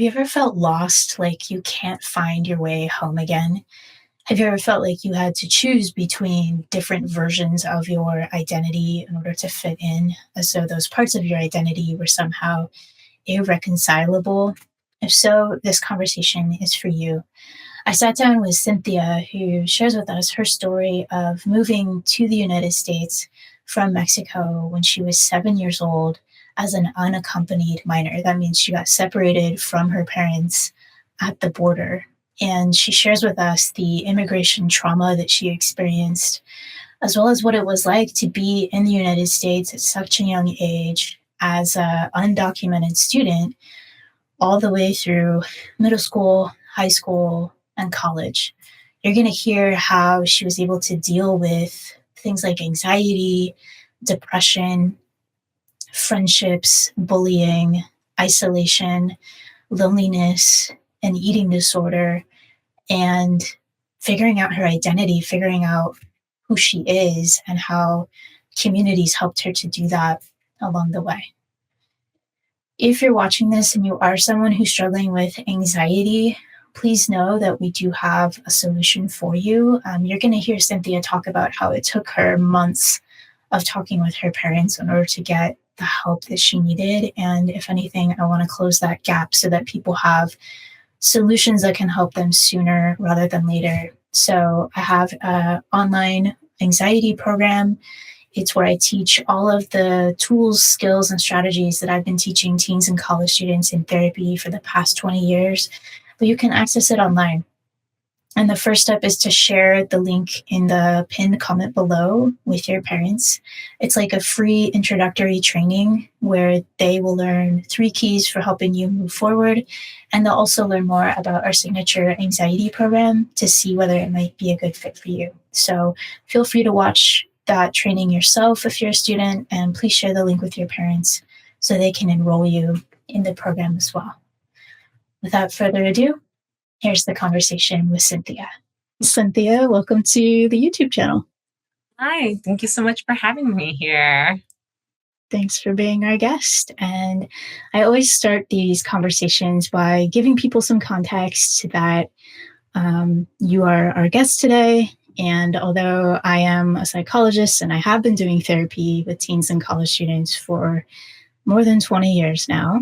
Have you ever felt lost, like you can't find your way home again? Have you ever felt like you had to choose between different versions of your identity in order to fit in, as though those parts of your identity were somehow irreconcilable? If so, this conversation is for you. I sat down with Cynthia, who shares with us her story of moving to the United States from Mexico when she was 7 years old as an unaccompanied minor. That means she got separated from her parents at the border. And she shares with us the immigration trauma that she experienced, as well as what it was like to be in the United States at such a young age as an undocumented student all the way through middle school, high school, and college. You're going to hear how she was able to deal with things like anxiety, depression, friendships, bullying, isolation, loneliness, and eating disorder, and figuring out her identity, figuring out who she is, and how communities helped her to do that along the way. If you're watching this and you are someone who's struggling with anxiety, please know that we do have a solution for you. You're going to hear Cynthia talk about how it took her months of talking with her parents in order to get the help that she needed. And if anything, I want to close that gap so that people have solutions that can help them sooner rather than later. So I have an online anxiety program. It's where I teach all of the tools, skills, and strategies that I've been teaching teens and college students in therapy for the past 20 years, but you can access it online. And the first step is to share the link in the pinned comment below with your parents. It's like a free introductory training where they will learn 3 keys for helping you move forward. And they'll also learn more about our signature anxiety program to see whether it might be a good fit for you. So feel free to watch that training yourself if you're a student, and please share the link with your parents so they can enroll you in the program as well. Without further ado, here's the conversation with Cynthia. Cynthia, welcome to the YouTube channel. Hi, thank you so much for having me here. Thanks for being our guest. And I always start these conversations by giving people some context that you are our guest today. And although I am a psychologist and I have been doing therapy with teens and college students for more than 20 years now,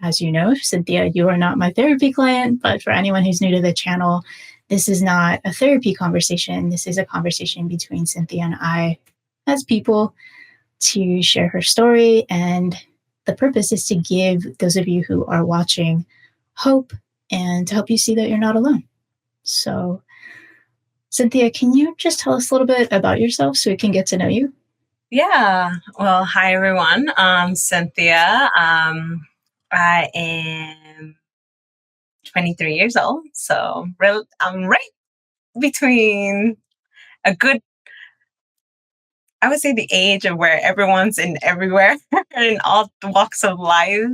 as you know, Cynthia, you are not my therapy client, but for anyone who's new to the channel, this is not a therapy conversation. This is a conversation between Cynthia and I as people to share her story. And the purpose is to give those of you who are watching hope and to help you see that you're not alone. So, Cynthia, can you just tell us a little bit about yourself so we can get to know you? Yeah. Well, hi, everyone. I'm Cynthia. I am 23 years old. So I'm right between a good, I would say, the age of where everyone's in everywhere in all the walks of life.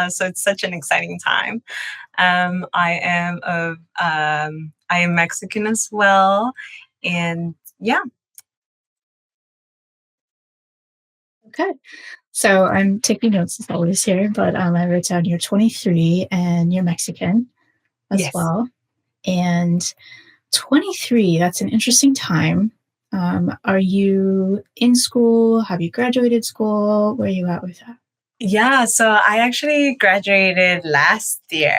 So it's such an exciting time. I am Mexican as well. And yeah. Okay. So I'm taking notes as always here, but I wrote down you're 23 and you're Mexican as well. And 23, that's an interesting time. Are you in school? Have you graduated school? Where are you at with that? Yeah, so I actually graduated last year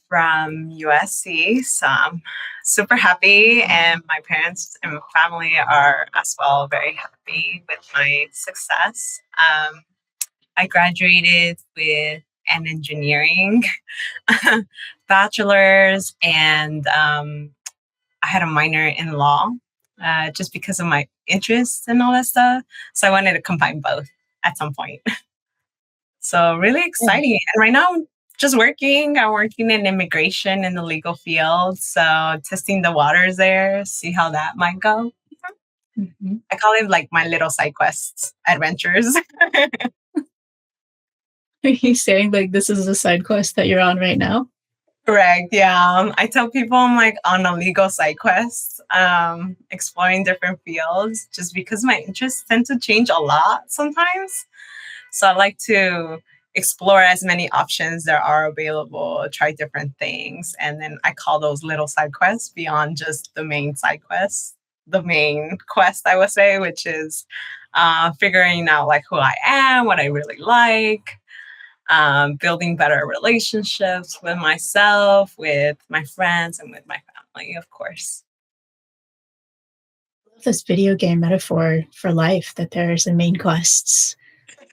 from USC. So I'm super happy, and my parents and family are as well very happy with my success. I graduated with an engineering bachelor's, and I had a minor in law just because of my interests and all that stuff. So I wanted to combine both at some point. So really exciting. And right now I'm just working. I'm working in immigration in the legal field. So testing the waters there, see how that might go. Mm-hmm. I call it like my little side quests, adventures. Are you saying like this is a side quest that you're on right now? Correct. Yeah. I tell people I'm like on a legal side quest, exploring different fields just because my interests tend to change a lot sometimes. So I like to explore as many options there are available, try different things. And then I call those little side quests beyond just the main side quest, the main quest, I would say, which is figuring out like who I am, what I really like, building better relationships with myself, with my friends, and with my family, of course. I love this video game metaphor for life that there's a main quests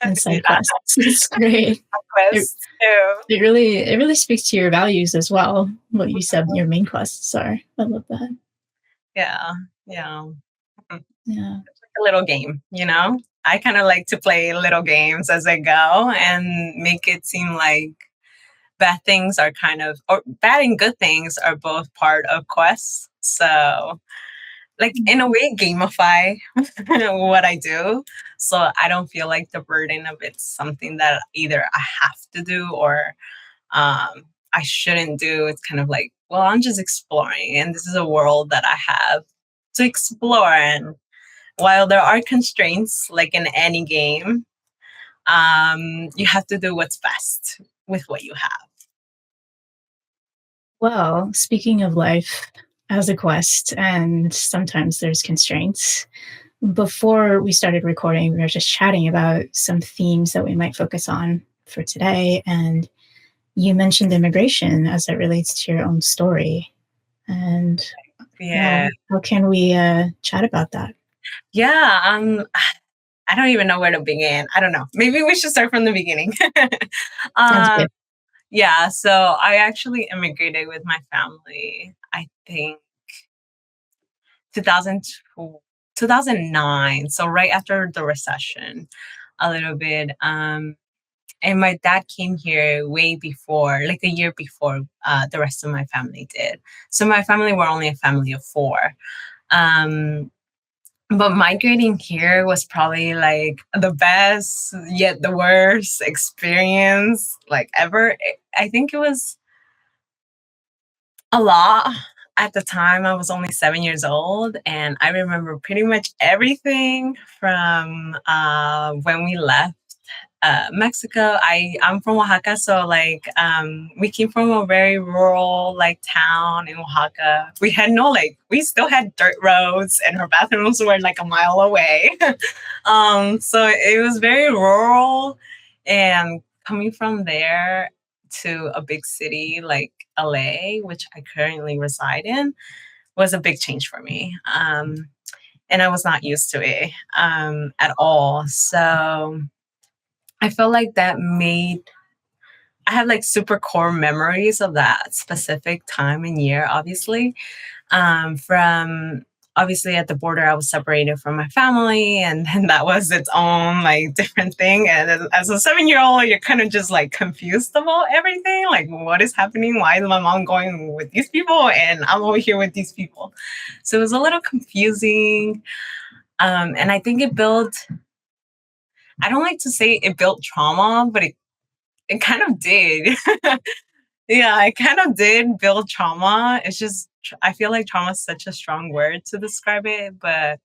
and side Yeah, quests. It's great. It, quests too. it really speaks to your values as well. What you said your main quests are. I love that. Yeah, yeah. Yeah. A little game, you know? I kind of like to play little games as I go and make it seem like bad things are kind of, or bad and good things are both part of quests. So, like, in a way, gamify what I do. So I don't feel like the burden of it's something that either I have to do or I shouldn't do. It's kind of like, well, I'm just exploring, and this is a world that I have to explore. And while there are constraints, like in any game, you have to do what's best with what you have. Well, speaking of life as a quest, and sometimes there's constraints. Before we started recording, we were just chatting about some themes that we might focus on for today. And you mentioned immigration as it relates to your own story. And Yeah. how can we chat about that? Yeah. I don't even know where to begin. I don't know. Maybe we should start from the beginning. Sounds um, good. yeah. So I actually immigrated with my family, I think 2002, 2009. So right after the recession, a little bit. And my dad came here way before, like a year before the rest of my family did. So my family were only a family of four. Um, but migrating here was probably like the best, yet the worst experience like ever. I think it was a lot. At the time, I was only 7 years old, and I remember pretty much everything from when we left Mexico. I'm from Oaxaca, so like we came from a very rural like town in Oaxaca. We had no like we still had dirt roads, and our bathrooms were like a mile away. So it was very rural, and coming from there to a big city like LA, which I currently reside in, was a big change for me. And I was not used to it at all. So I felt like that made I have like super core memories of that specific time and year, obviously. From obviously at the border, I was separated from my family, and then that was its own like different thing. And as a 7 year old, you're kind of just like confused about everything. Like, what is happening? Why is my mom going with these people and I'm over here with these people? So it was a little confusing. And I think it built, I don't like to say it built trauma, but it kind of did. Yeah, it kind of did build trauma. It's just, I feel like trauma is such a strong word to describe it, but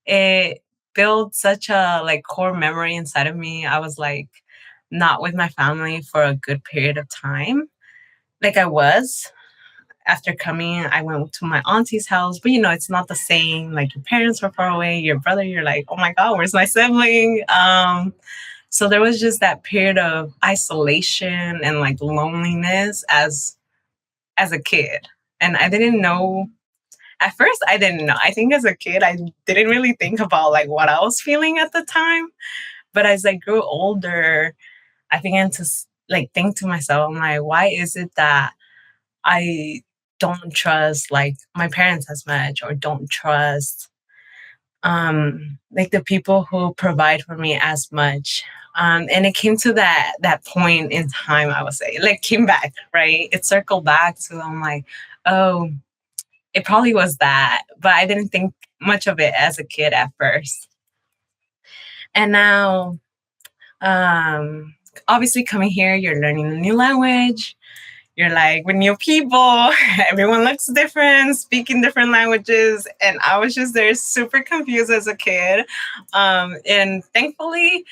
it built such a like core memory inside of me. I was like not with my family for a good period of time. Like I was after coming, I went to my auntie's house, but you know, it's not the same. Like your parents were far away, your brother, you're like, oh my God, where's my sibling? So there was just that period of isolation and like loneliness as a kid. And I didn't know at first I didn't know. I think as a kid I didn't really think about like what I was feeling at the time. But as I grew older, I began to like think to myself, I'm like, why is it that I don't trust like my parents as much or don't trust like the people who provide for me as much. And it came to that point in time, I would say, like came back, right? It circled back to I'm like, oh, it probably was that, but I didn't think much of it as a kid at first. And now, obviously, coming here, you're learning a new language. You're like with new people, everyone looks different, speaking different languages. And I was just there super confused as a kid. And thankfully,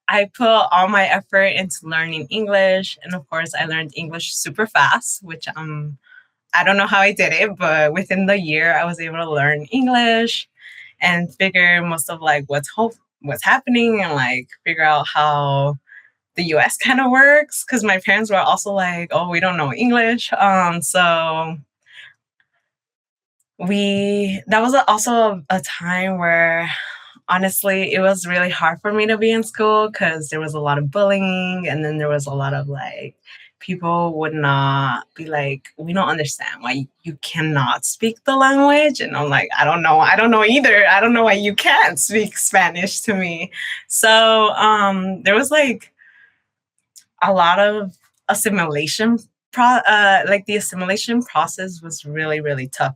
I put all my effort into learning English. And of course, I learned English super fast, which I don't know how I did it, but within the year, I was able to learn English and figure most of like what's happening and like figure out how the US kind of works. Cause my parents were also like, oh, we don't know English. So that was also a time where honestly it was really hard for me to be in school because there was a lot of bullying, and then there was a lot of like people would not be like, we don't understand why you cannot speak the language. And I'm like, I don't know either. I don't know why you can't speak Spanish to me. So there was like a lot of assimilation like the assimilation process was really, really tough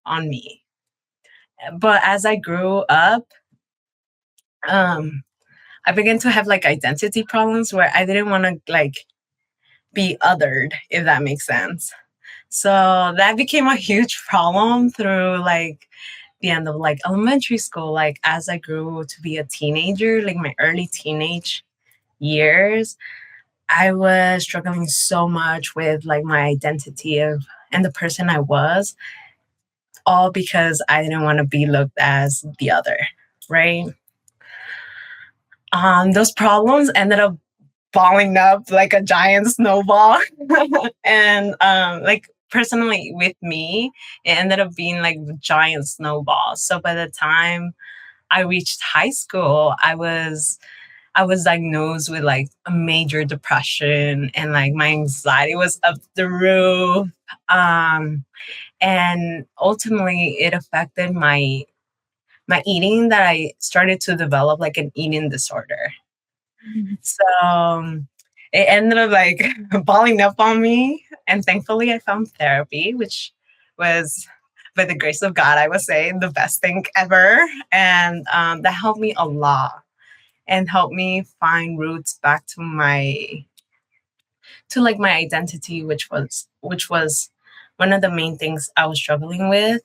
on me. But as I grew up, um, I began to have like identity problems where I didn't want to like be othered, if that makes sense. So that became a huge problem through like the end of like elementary school. Like as I grew to be a teenager, like my early teenage years, I was struggling so much with like my identity of and the person I was, all because I didn't want to be looked as the other, right? Those problems ended up balling up like a giant snowball. And like personally with me, it ended up being like a giant snowball. So by the time I reached high school, I was diagnosed with like a major depression, and like my anxiety was up the roof. And ultimately it affected my eating, that I started to develop like an eating disorder. So it ended up like balling up on me. And thankfully, I found therapy, which was, by the grace of God, I would say the best thing ever. And that helped me a lot and helped me find roots back to like my identity, which was one of the main things I was struggling with.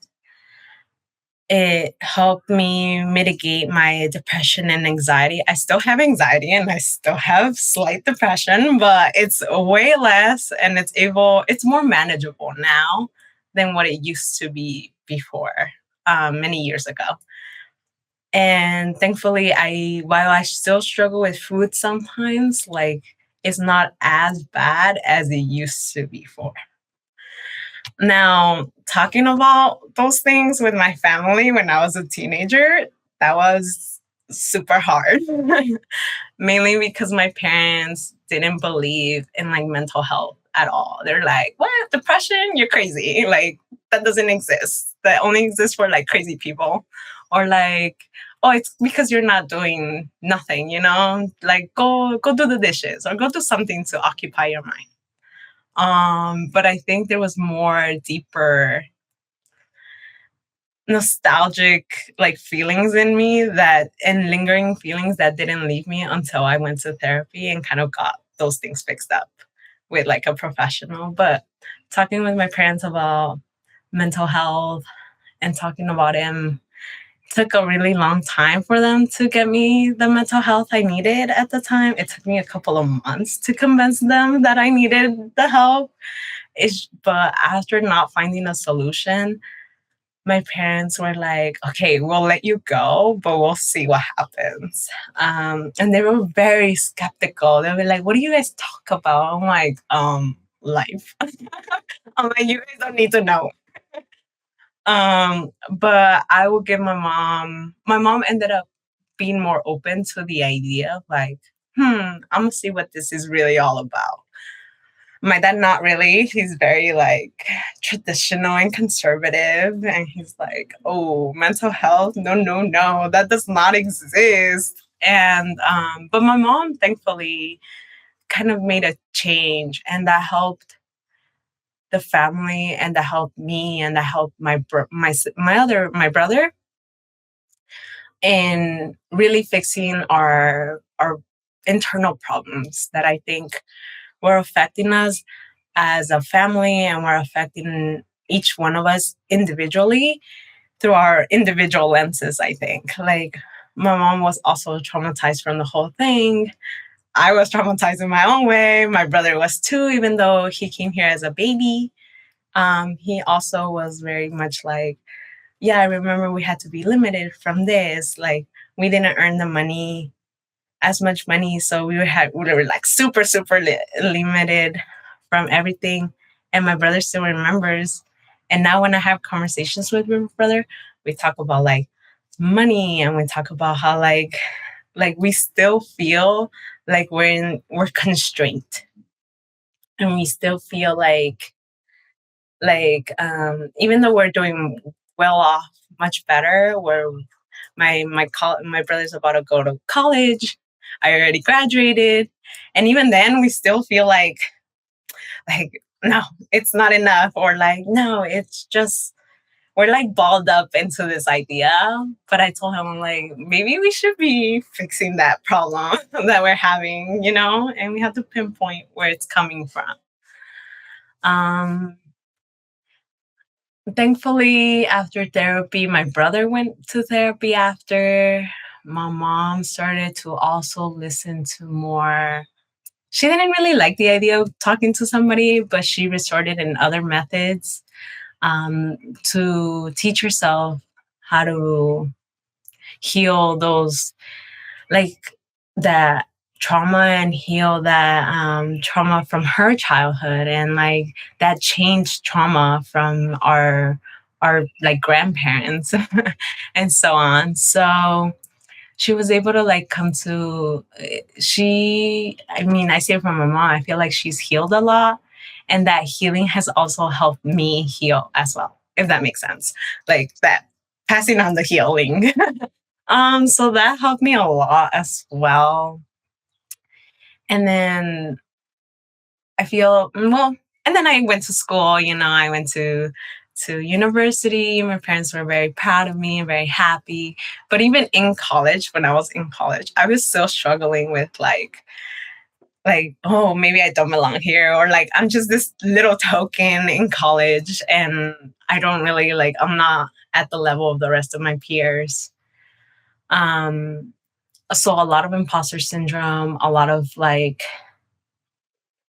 It helped me mitigate my depression and anxiety. I still have anxiety and I still have slight depression, but it's way less, and it's more manageable now than what it used to be before, many years ago. And thankfully, while I still struggle with food sometimes, like it's not as bad as it used to be before. Now, talking about those things with my family when I was a teenager, that was super hard. Mainly because my parents didn't believe in like mental health at all. They're like, what? Depression? You're crazy. Like, that doesn't exist. That only exists for like crazy people. Or like, oh, it's because you're not doing nothing, Like go do the dishes or go do something to occupy your mind. But I think there was more deeper nostalgic like feelings in me, that and lingering feelings that didn't leave me until I went to therapy and kind of got those things fixed up with like a professional. But talking with my parents about mental health and talking about him took a really long time for them to get me the mental health I needed at the time. It took me a couple of months to convince them that I needed the help. But after not finding a solution, my parents were like, okay, we'll let you go, but we'll see what happens. And they were very skeptical. They were like, what do you guys talk about? I'm like, life. I'm like, you guys don't need to know. But I will give my mom ended up being more open to the idea of like, I'm gonna see what this is really all about. My dad, not really. He's very like traditional and conservative. And he's like, oh, mental health? No, no, no, that does not exist. And but my mom thankfully kind of made a change, and that helped the family, and that helped me, and that helped my brother in really fixing our internal problems that I think were affecting us as a family, and were affecting each one of us individually through our individual lenses, I think. Like My mom was also traumatized from the whole thing. I was traumatized in my own way. My brother was too, even though he came here as a baby. He also was very much like, yeah, I remember we had to be limited from this. Like, we didn't earn the money, as much money. So we were like super, super limited from everything. And my brother still remembers. And now when I have conversations with my brother, we talk about like money, and we talk about how like we still feel like we're constrained, and we still feel even though we're doing well off, much better. Where my brother's about to go to college. I already graduated, and even then, we still feel like no, it's not enough, or like no, it's just we're like balled up into this idea. But I told him, like, maybe we should be fixing that problem that we're having, and we have to pinpoint where it's coming from. Um, Thankfully, after therapy, my brother went to therapy after. My mom started to also listen to more. She didn't really like the idea of talking to somebody, but she resorted in other methods to teach herself how to heal those, like, that trauma, and heal that trauma from her childhood, and like that changed trauma from our like grandparents and so on. So she was able to like come to I mean, I see it from my mom. I feel like she's healed a lot, and that healing has also helped me heal as well, if that makes sense. Like that, passing on the healing. So that helped me a lot as well. And then I feel well, and then I went to school, I went to university. My parents were very proud of me and very happy. But even in college, when I was in college, I was still struggling with oh, maybe I don't belong here, or like I'm just this little token in college, and I don't really I'm not at the level of the rest of my peers. So a lot of imposter syndrome, a lot of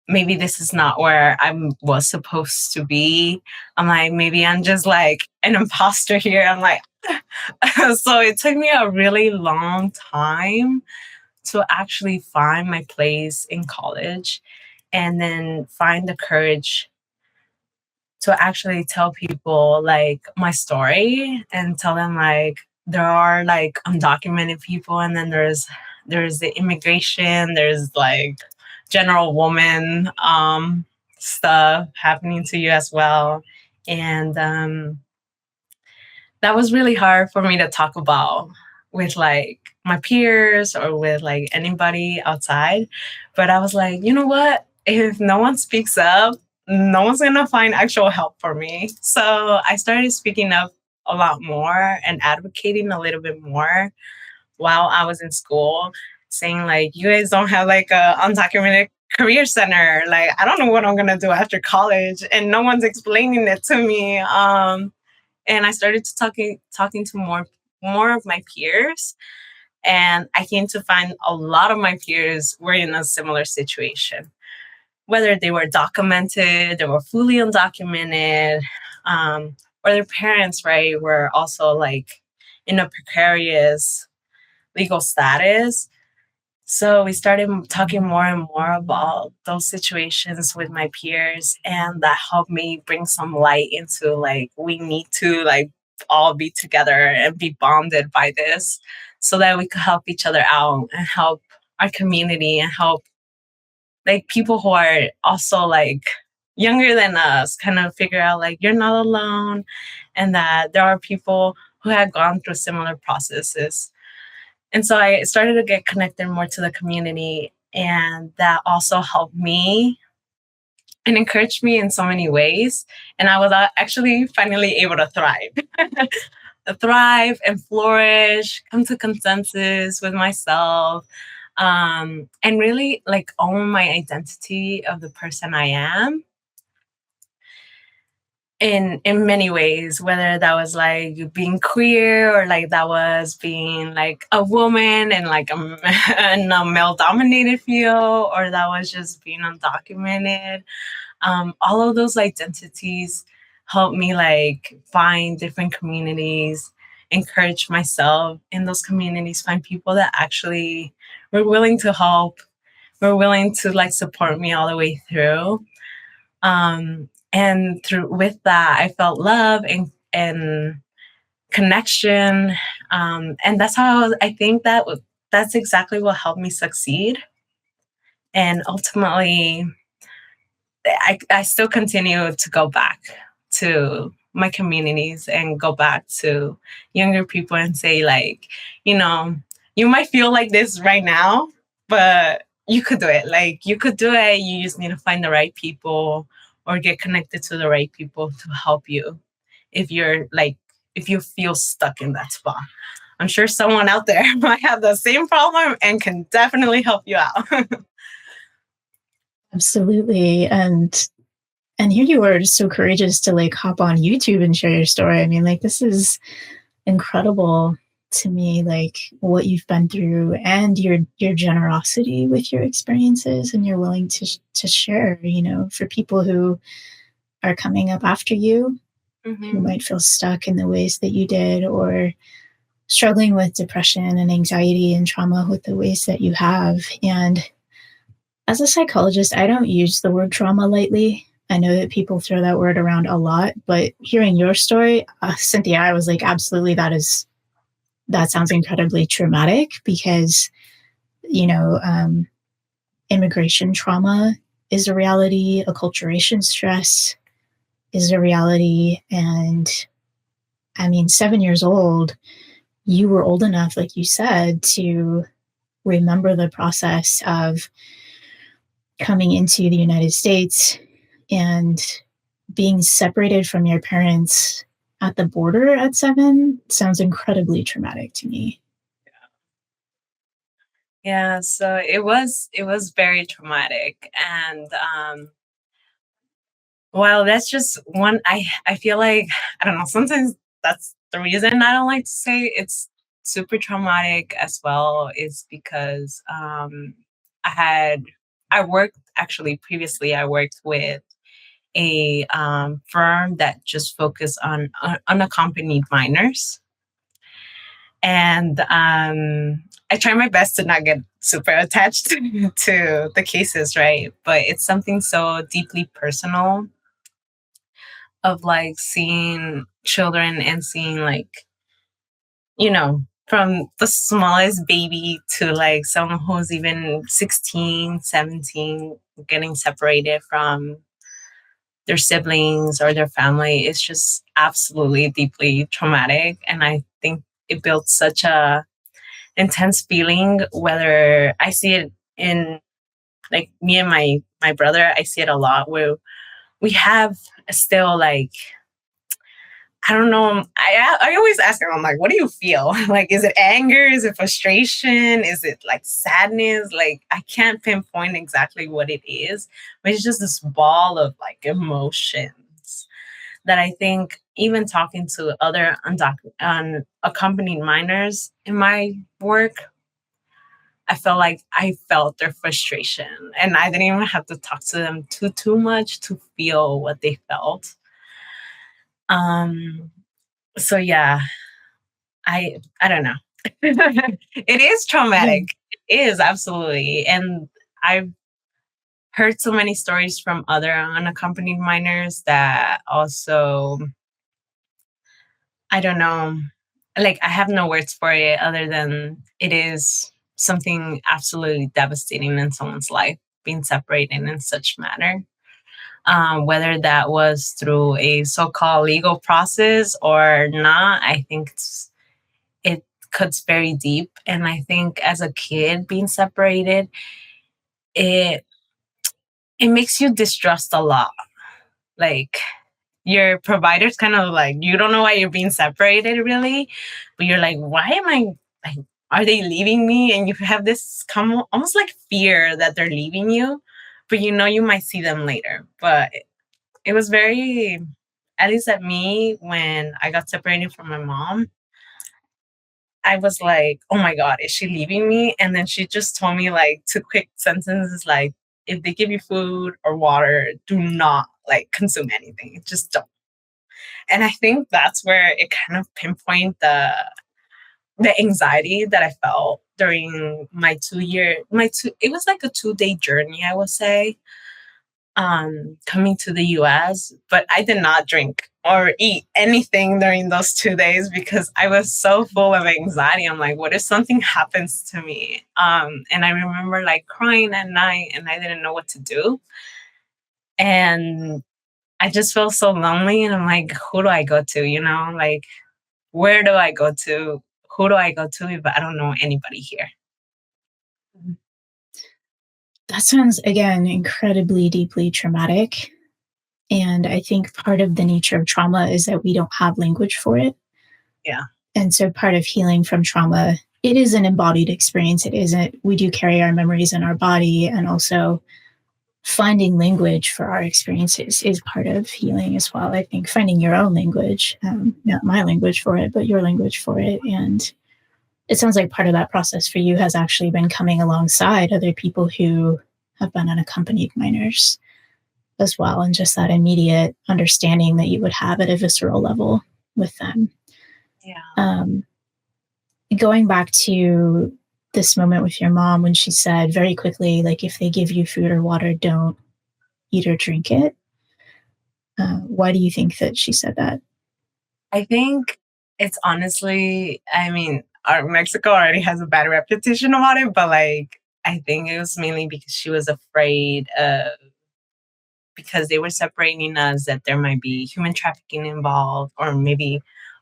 maybe this is not where I was supposed to be. I'm like, maybe I'm just like an imposter here. I'm like, so it took me a really long time to actually find my place in college, and then find the courage to actually tell people like my story, and tell them like there are like undocumented people, and then there's the immigration, there's like general woman stuff happening to you as well. And that was really hard for me to talk about with like my peers or with like anybody outside. But I was like, you know what? If no one speaks up, no one's gonna find actual help for me. So I started speaking up a lot more and advocating a little bit more while I was in school, saying like, you guys don't have like a undocumented career center. Like, I don't know what I'm gonna do after college, and no one's explaining it to me. And I started to talking to more of my peers, and I came to find a lot of my peers were in a similar situation, whether they were documented, they were fully undocumented, or their parents, right, were also like in a precarious legal status. So we started talking more and more about those situations with my peers, and that helped me bring some light into like we need to like all be together and be bonded by this, so that we could help each other out and help our community, and help like people who are also like younger than us kind of figure out like you're not alone, and that there are people who have gone through similar processes. And so I started to get connected more to the community, and that also helped me and encouraged me in so many ways. And I was actually finally able to thrive, thrive and flourish, come to consensus with myself, and really like own my identity of the person I am. in many ways, whether that was like being queer or like that was being like a woman and like in a male dominated field, or that was just being undocumented. All of those identities helped me like find different communities, encourage myself in those communities, find people that actually were willing to help, were willing to like support me all the way through. And through with that, I felt love and connection. And that's how I think that's exactly what helped me succeed. And ultimately, I still continue to go back to my communities and go back to younger people and say, like, you know, you might feel like this right now, but you could do it. Like, you could do it. You just need to find the right people or get connected to the right people to help you if you're like, if you feel stuck in that spot. I'm sure someone out there might have the same problem and can definitely help you out. Absolutely. And here you are just so courageous to like hop on YouTube and share your story. I mean, like this is incredible to me, like what you've been through and your generosity with your experiences, and you're willing to share, you know, for people who are coming up after you, who might feel stuck in the ways that you did, or struggling with depression and anxiety and trauma with the ways that you have. And as a psychologist, I don't use the word trauma lightly. I know that people throw that word around a lot, but hearing your story, Cynthia, I was like, absolutely, that sounds incredibly traumatic because, you know, immigration trauma is a reality, acculturation stress is a reality. And I mean, 7 years old, you were old enough, like you said, to remember the process of coming into the United States and being separated from your parents at the border at 7 sounds incredibly traumatic to me. Yeah, so it was very traumatic. And well, that's just one. I feel like, I don't know, sometimes that's the reason I don't like to say it's super traumatic as well, is because I had I worked actually previously. I worked with a firm that just focused on unaccompanied minors. And I try my best to not get super attached to the cases, right? But it's something so deeply personal of like seeing children and seeing like, from the smallest baby to like someone who's even 16, 17, getting separated from their siblings or their family is just absolutely deeply traumatic. And I think it built such a intense feeling, whether I see it in like me and my brother, I see it a lot where we have still like, I don't know. I always ask him, I'm like, what do you feel? Like, is it anger? Is it frustration? Is it like sadness? Like, I can't pinpoint exactly what it is, but it's just this ball of like emotions that I think even talking to other unaccompanied minors in my work, I felt like I felt their frustration, and I didn't even have to talk to them too much to feel what they felt. Um, so yeah, I don't know. It is Yeah. traumatic. It is absolutely, and I've heard so many stories from other unaccompanied minors that also, I don't know, like I have no words for it other than it is something absolutely devastating in someone's life, being separated in such manner. Whether that was through a so-called legal process or not, I think it cuts very deep. And I think as a kid being separated, it it makes you distrust a lot. Like, your provider's kind of like, you don't know why you're being separated really, but you're like, why am I like, are they leaving me? And you have this come almost like fear that they're leaving you, but you know you might see them later. But it was very, at least at me, when I got separated from my mom, I was like, oh my God, is she leaving me? And then she just told me like two quick sentences like, if they give you food or water, do not like consume anything. Just don't. And I think that's where it kind of pinpointed the anxiety that I felt during it was like a 2-day journey, I would say, coming to the US, but I did not drink or eat anything during those 2 days because I was so full of anxiety. I'm like, what if something happens to me? And I remember like crying at night and I didn't know what to do. And I just felt so lonely. And I'm like, who do I go to? Like, where do I go to? Who do I go to if I don't know anybody here? That sounds, again, incredibly deeply traumatic. And I think part of the nature of trauma is that we don't have language for it. Yeah. And so part of healing from trauma, it is an embodied experience. It isn't, we do carry our memories in our body, and also finding language for our experiences is part of healing as well. I think finding your own language, not my language for it, but your language for it. And it sounds like part of that process for you has actually been coming alongside other people who have been unaccompanied minors as well, and just that immediate understanding that you would have at a visceral level with them. Yeah. Going back to this moment with your mom when she said very quickly, like, if they give you food or water, don't eat or drink it. Why do you think that she said that? I think it's honestly, Mexico already has a bad reputation about it, but like, I think it was mainly because she was afraid of, because they were separating us, that there might be human trafficking involved, or maybe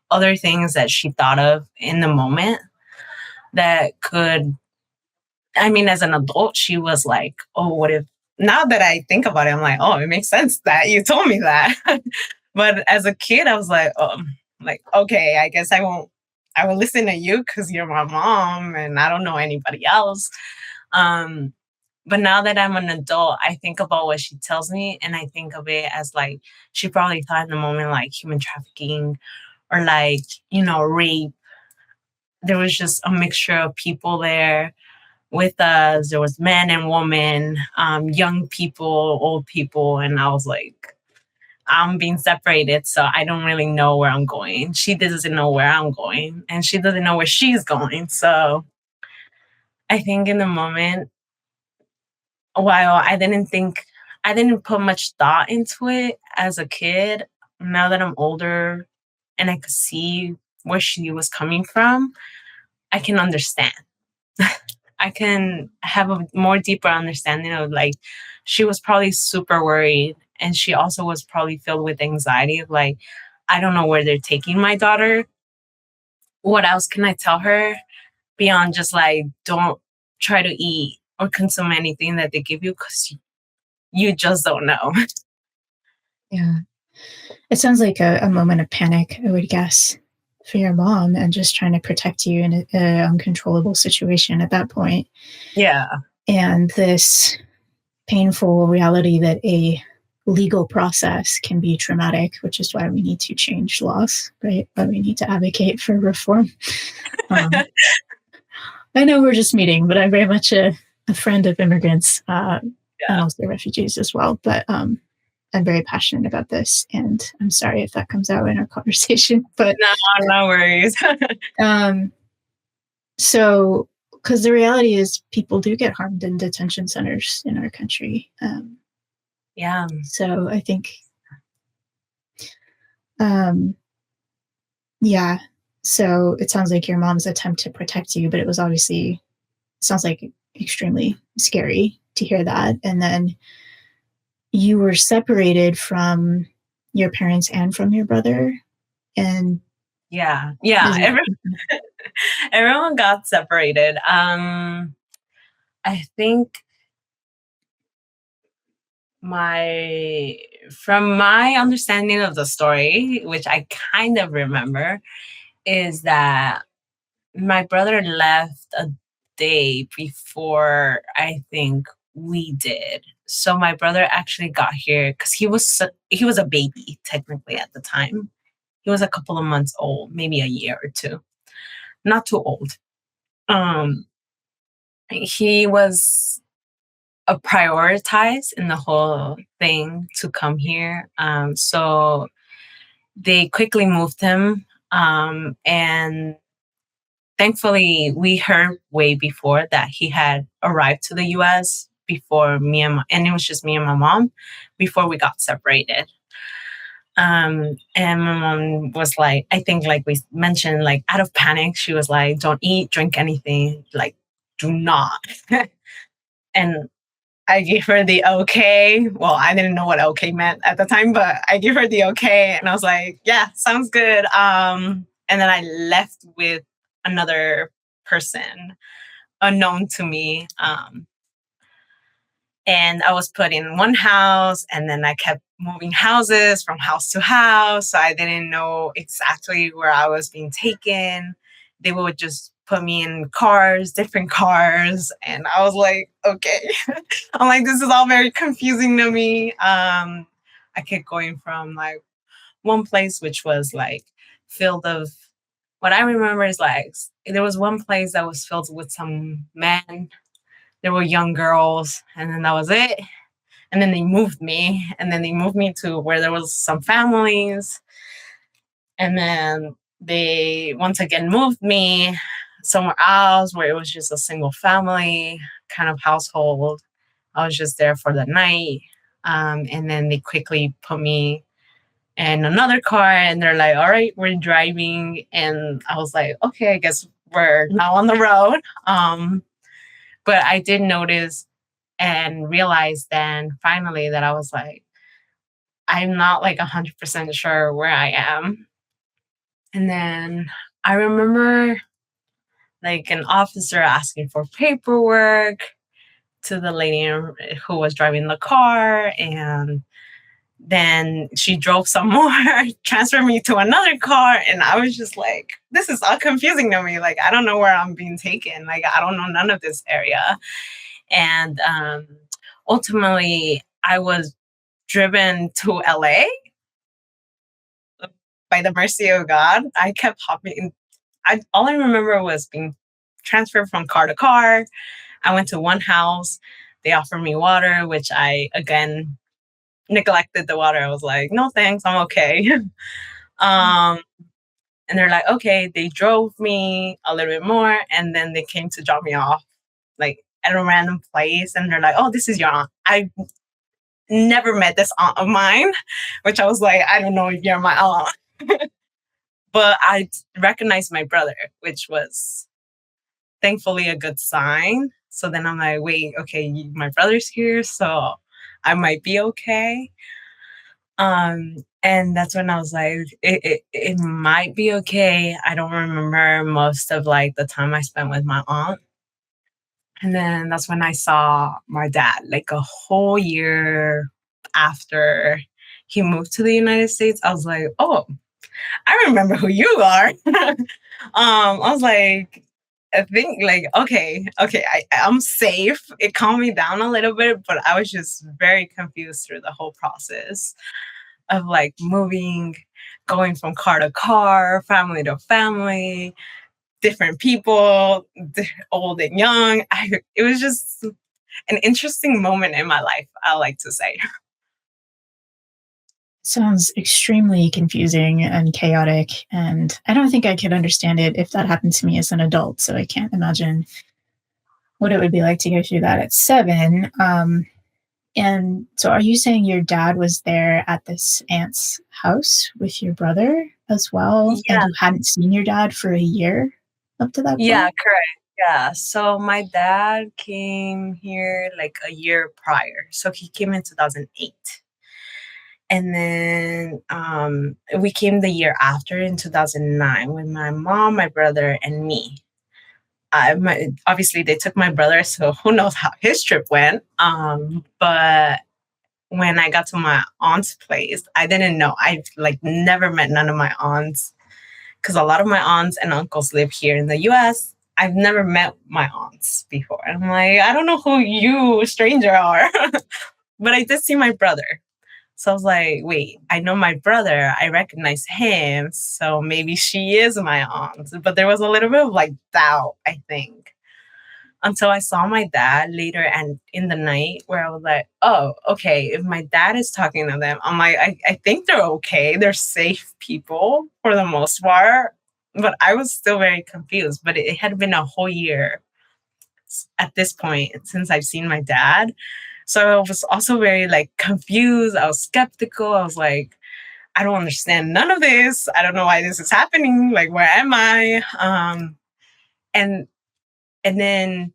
other things that she thought of in the moment that could, as an adult, she was like, oh, what if, now that I think about it, I'm like, oh, it makes sense that you told me that. But as a kid, I was like, okay, I guess I will listen to you because you're my mom and I don't know anybody else. But now that I'm an adult, I think about what she tells me, and I think of it as like, she probably thought in the moment like human trafficking or like, rape. There was just a mixture of people there with us. There was men and women, young people, old people. And I was like, I'm being separated, so I don't really know where I'm going. She doesn't know where I'm going, and she doesn't know where she's going. So I think in the moment, while I didn't put much thought into it as a kid, now that I'm older and I could see where she was coming from, I can understand. I can have a more deeper understanding of like, she was probably super worried, and she also was probably filled with anxiety of like, I don't know where they're taking my daughter. What else can I tell her beyond just like, don't try to eat or consume anything that they give you, because you just don't know. Yeah. It sounds like a moment of panic, I would guess, for your mom, and just trying to protect you in an uncontrollable situation at that point. Yeah. And this painful reality that a legal process can be traumatic, which is why we need to change laws, right? Why we need to advocate for reform. I know we're just meeting, but I'm very much a friend of immigrants and also refugees as well. But I'm very passionate about this, and I'm sorry if that comes out in our conversation. But no worries. So, because the reality is, people do get harmed in detention centers in our country. Yeah. So I think, yeah. So it sounds like your mom's attempt to protect you, but it was obviously, sounds like extremely scary to hear that. And then you were separated from your parents and from your brother. And yeah. Everyone got separated. I think from my understanding of the story, which I kind of remember, is that my brother left a day before I think we did. So my brother actually got here because he was a baby technically at the time. He was a couple of months old, maybe a year or two, not too old. He was a prioritized in the whole thing to come here. So they quickly moved him, and thankfully, we heard way before that he had arrived to the US before and it was just me and my mom before we got separated. And my mom was like, I think, like we mentioned, like out of panic, she was like, don't eat, drink anything, like, do not. And I gave her the okay. Well, I didn't know what okay meant at the time, but I gave her the okay. And I was like, yeah, sounds good. And then I left with another person unknown to me. And I was put in one house, and then I kept moving houses from house to house. So I didn't know exactly where I was being taken. They would just put me in cars, different cars. And I was like, okay. I'm like, this is all very confusing to me. I kept going from like one place, which was like filled of, what I remember is like, there was one place that was filled with some men. There were young girls, and then that was it. And then they moved me, to where there was some families. And then they once again moved me somewhere else where it was just a single family kind of household. I was just there for the night. And then they quickly put me in another car, and they're like, all right, we're driving. And I was like, okay, I guess we're now on the road. But I did notice and realize then finally that I was like, I'm not like 100% sure where I am. And then I remember like an officer asking for paperwork to the lady who was driving the car. And then she drove some more, transferred me to another car. And I was just like, this is all confusing to me. Like, I don't know where I'm being taken. Like, I don't know none of this area. And ultimately, I was driven to LA by the mercy of God. I kept hopping. All I remember was being transferred from car to car. I went to one house. They offered me water, which I, again, neglected the water. I was like, no, thanks. I'm okay. And they're like, okay. They drove me a little bit more, and then they came to drop me off like at a random place. And they're like, oh, this is your aunt. I never met this aunt of mine, which I was like, I don't know if you're my aunt. But I recognized my brother, which was thankfully a good sign. So then I'm like, wait, okay, my brother's here, so I might be okay. And that's when I was like, it might be okay. I don't remember most of like the time I spent with my aunt. And then that's when I saw my dad, like a whole year after he moved to the United States. I was like, oh, I remember who you are. I was like, I think like, okay, I'm safe. It calmed me down a little bit, but I was just very confused through the whole process of like moving, going from car to car, family to family, different people, old and young. It was just an interesting moment in my life, I like to say. Sounds extremely confusing and chaotic. And I don't think I could understand it if that happened to me as an adult. So I can't imagine what it would be like to go through that at 7. And so are you saying your dad was there at this aunt's house with your brother as well? Yeah. And you hadn't seen your dad for a year up to that point? Yeah, correct. Yeah. So my dad came here like a year prior. So he came in 2008. And then we came the year after in 2009 with my mom, my brother, and me. Obviously, they took my brother, so who knows how his trip went. But when I got to my aunt's place, I didn't know. I like never met none of my aunts because a lot of my aunts and uncles live here in the US. I've never met my aunts before. I'm like, I don't know who you stranger are. but I did see my brother. So I was like, wait, I know my brother. I recognize him. So maybe she is my aunt. But there was a little bit of like doubt, I think, until I saw my dad later and in the night where I was like, oh, okay, if my dad is talking to them, I'm like, I think they're okay. They're safe people for the most part. But I was still very confused. But it had been a whole year at this point since I've seen my dad. So I was also very like confused. I was skeptical. I was like, I don't understand none of this. I don't know why this is happening. Like, where am I? And and then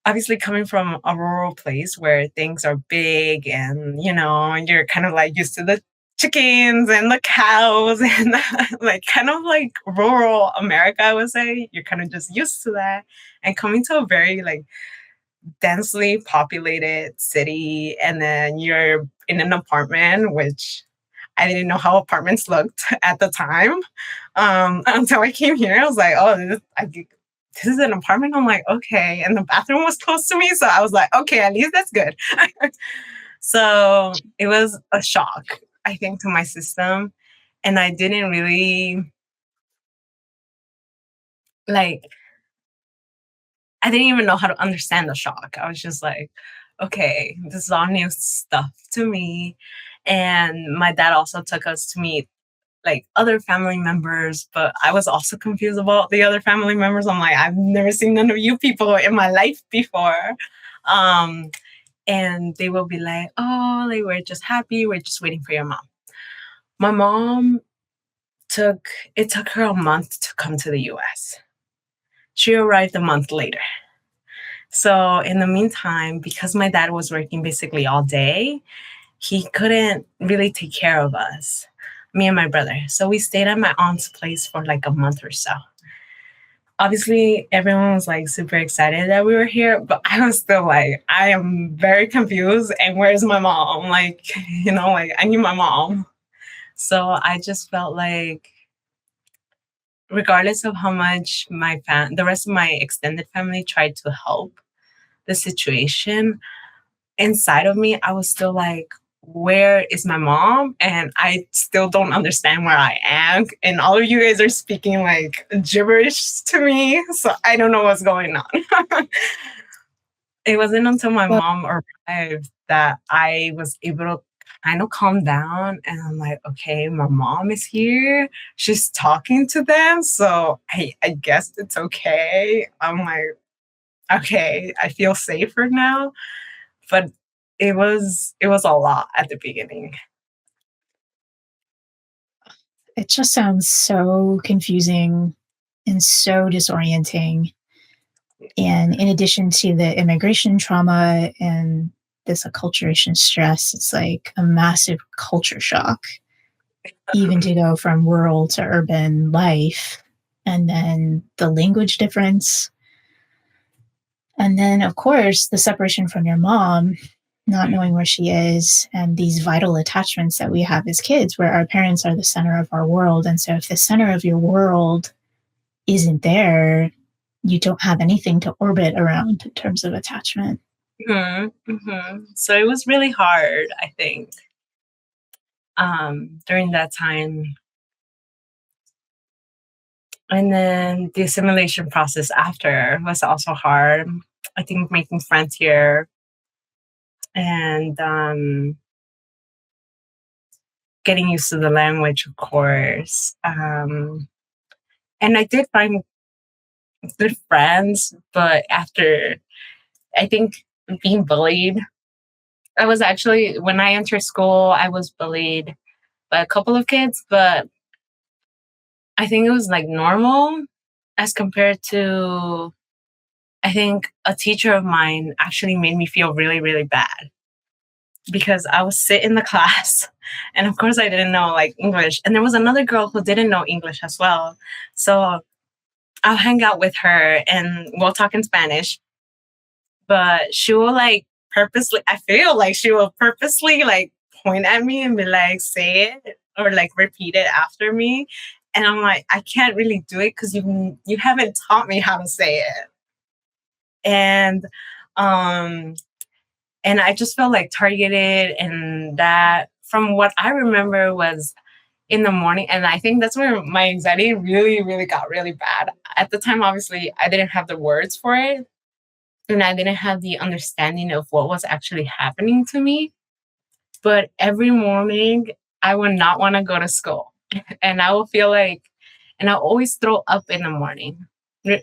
obviously coming from a rural place where things are big and you're kind of like used to the chickens and the cows and like kind of like rural America, I would say. You're kind of just used to that. And coming to a very like densely populated city, and then you're in an apartment, which I didn't know how apartments looked at the time. Until I came here, I was like, oh, this is an apartment. I'm like, okay. And the bathroom was close to me. So I was like, okay, at least that's good. So it was a shock, I think, to my system. And I didn't really like, I didn't even know how to understand the shock. I was just like, okay, this is all new stuff to me. And my dad also took us to meet like other family members, but I was also confused about the other family members. I'm like, I've never seen none of you people in my life before. Um, and they will be like, oh, like, we're just happy. We're just waiting for your mom. My mom it took her a month to come to the US. She arrived a month later. So in the meantime, because my dad was working basically all day, he couldn't really take care of us, me and my brother. So we stayed at my aunt's place for like a month or so. Obviously, everyone was like super excited that we were here, but I was still like, I am very confused. And where's my mom? Like, like I need my mom. So I just felt like, regardless of how much the rest of my extended family tried to help the situation, inside of me, I was still like, where is my mom? And I still don't understand where I am. And all of you guys are speaking like gibberish to me. So I don't know what's going on. It wasn't until my Well, mom arrived that I was able to kind of calm down. And I'm like, okay, my mom is here. She's talking to them. So I guess it's okay. I'm like, okay, I feel safer now. But it was a lot at the beginning. it just sounds so confusing and so disorienting. And in addition to the immigration trauma and this acculturation stress, it's like a massive culture shock, even to go from rural to urban life. And then the language difference. And then, of course, the separation from your mom, not knowing where she is, and these vital attachments that we have as kids, where our parents are the center of our world. And so, if the center of your world isn't there, you don't have anything to orbit around in terms of attachment. So it was really hard, I think, during that time. And then the assimilation process after was also hard. I think making friends here and getting used to the language, of course. And I did find good friends, but after, I think, being bullied, I was actually, when I entered school, I was bullied by a couple of kids, but I think it was like normal as compared to, I think a teacher of mine actually made me feel really, really bad because I would sit in the class and of course I didn't know like English. And there was another girl who didn't know English as well. So I'll hang out with her and we'll talk in Spanish, but she will like purposely, I feel like she will purposely like point at me and be like, say it or like repeat it after me. And I'm like, I can't really do it because you haven't taught me how to say it. And um And I just felt like targeted. And that, from what I remember, was in the morning. And I think that's where my anxiety really, really got really bad. At the time, obviously, I didn't have the words for it. And I didn't have the understanding of what was actually happening to me. But every morning, I would not want to go to school. And I will feel like, and I always throw up in the morning.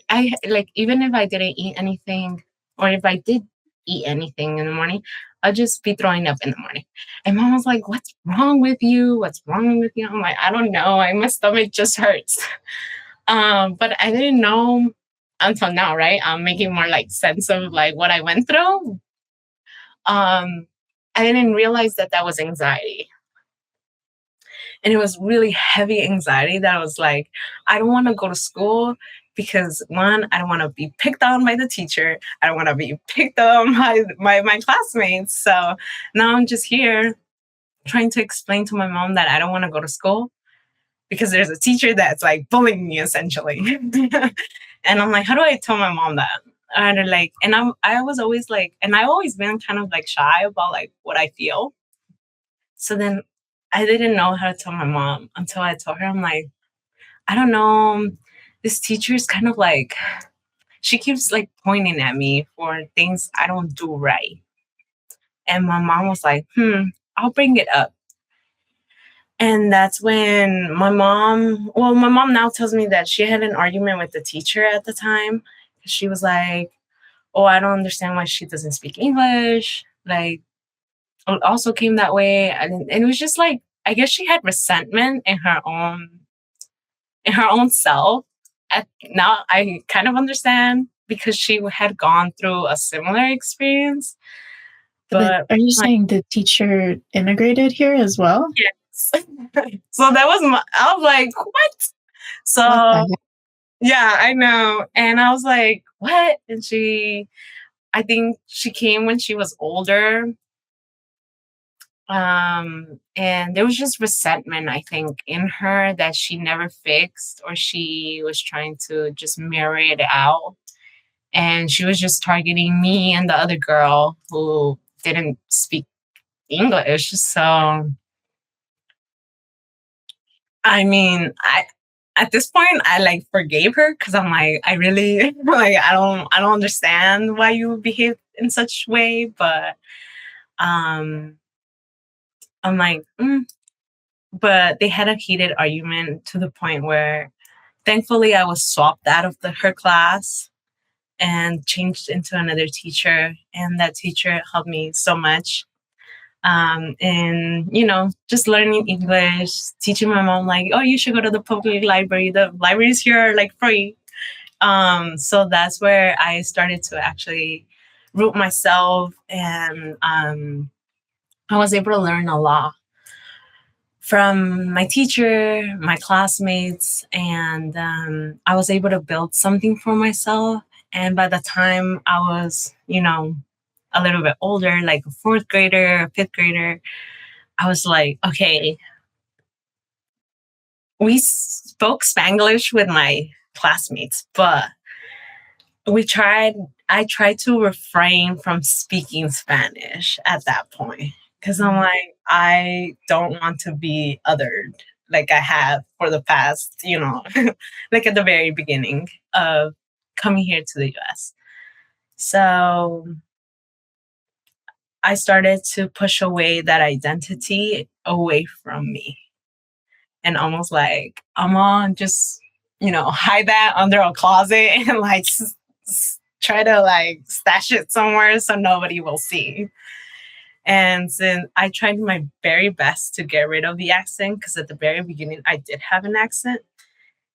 I like, even if I didn't eat anything, or if I did eat anything in the morning, I'll just be throwing up in the morning. And mom was like, "What's wrong with you? What's wrong with you?" I'm like, "I don't know. My stomach just hurts." But I didn't know until now, right? I'm making more like sense of like what I went through. I didn't realize that that was anxiety. And it was really heavy anxiety that I was like, I don't want to go to school because, one, I don't want to be picked on by the teacher. I don't want to be picked on by my classmates. So now I'm just here trying to explain to my mom that I don't want to go to school because there's a teacher that's like bullying me essentially. And I'm like, how do I tell my mom that? And they're like, and I was always like, and I've always been kind of like shy about like what I feel. So then I didn't know how to tell my mom until I told her, I'm like, I don't know. This teacher is kind of like, she keeps like pointing at me for things I don't do right. And my mom was like, I'll bring it up. And that's when my mom now tells me that she had an argument with the teacher at the time. She was like, oh, I don't understand why she doesn't speak English. Like, it also came that way. And it was just like, I guess she had resentment in her own self. Now I kind of understand because she had gone through a similar experience. But are you like, saying the teacher immigrated here as well? yes. So that was I was like, what? So What the heck? yeah, I know. And I was like, what? And I think she came when she was older. And there was just resentment, I think, in her that she never fixed, or she was trying to just mirror it out. And she was just targeting me and the other girl who didn't speak English. So, I mean, at this point I like forgave her because I'm like, I really like, I don't understand why you behave in such way, but um I'm like, but they had a heated argument to the point where thankfully I was swapped out of her class and changed into another teacher. And that teacher helped me so much. And, just learning English, teaching my mom, like, oh, you should go to the public library. The libraries here are like free. So that's where I started to actually root myself. And I was able to learn a lot from my teacher, my classmates, and I was able to build something for myself. And by the time I was, a little bit older, like a fourth grader, a fifth grader, I was like, okay, we spoke Spanglish with my classmates, but I tried to refrain from speaking Spanish at that point because I'm like, I don't want to be othered like I have for the past, like at the very beginning of coming here to the US. So I started to push away that identity away from me and almost like, I'm on just, hide that under a closet and like try to like stash it somewhere so nobody will see. And then I tried my very best to get rid of the accent because at the very beginning I did have an accent.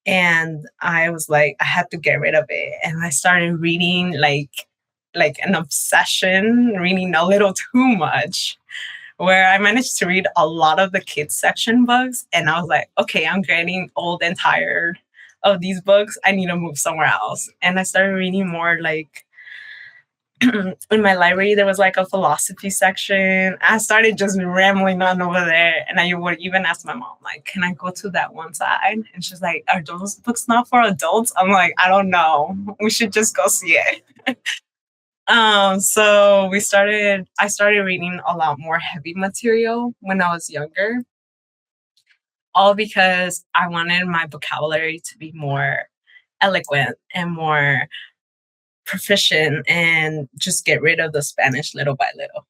And I was like, I had to get rid of it. And I started reading like an obsession, reading a little too much, where I managed to read a lot of the kids section books. And I was like, okay, I'm getting old and tired of these books. I need to move somewhere else. And I started reading more like in my library, there was like a philosophy section. I started just rambling on over there. And I would even ask my mom, like, can I go to that one side? And she's like, are those books not for adults? I'm like, I don't know. We should just go see it. So I started reading a lot more heavy material when I was younger, all because I wanted my vocabulary to be more eloquent and more proficient and just get rid of the Spanish little by little.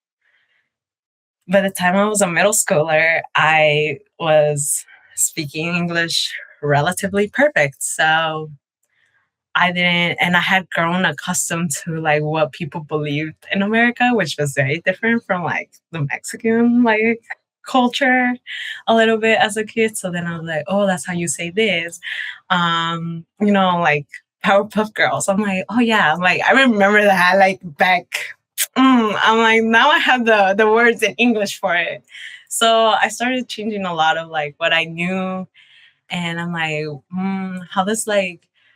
By the time I was a middle schooler, I was speaking English relatively perfect. So and I had grown accustomed to like what people believed in America, which was very different from like the Mexican like culture a little bit as a kid. So then I was like, oh, that's how you say this. Like Powerpuff Girls. I'm like, oh yeah, I'm like, I remember that like back. I'm like, now I have the words in English for it. So I started changing a lot of like what I knew. And I'm like,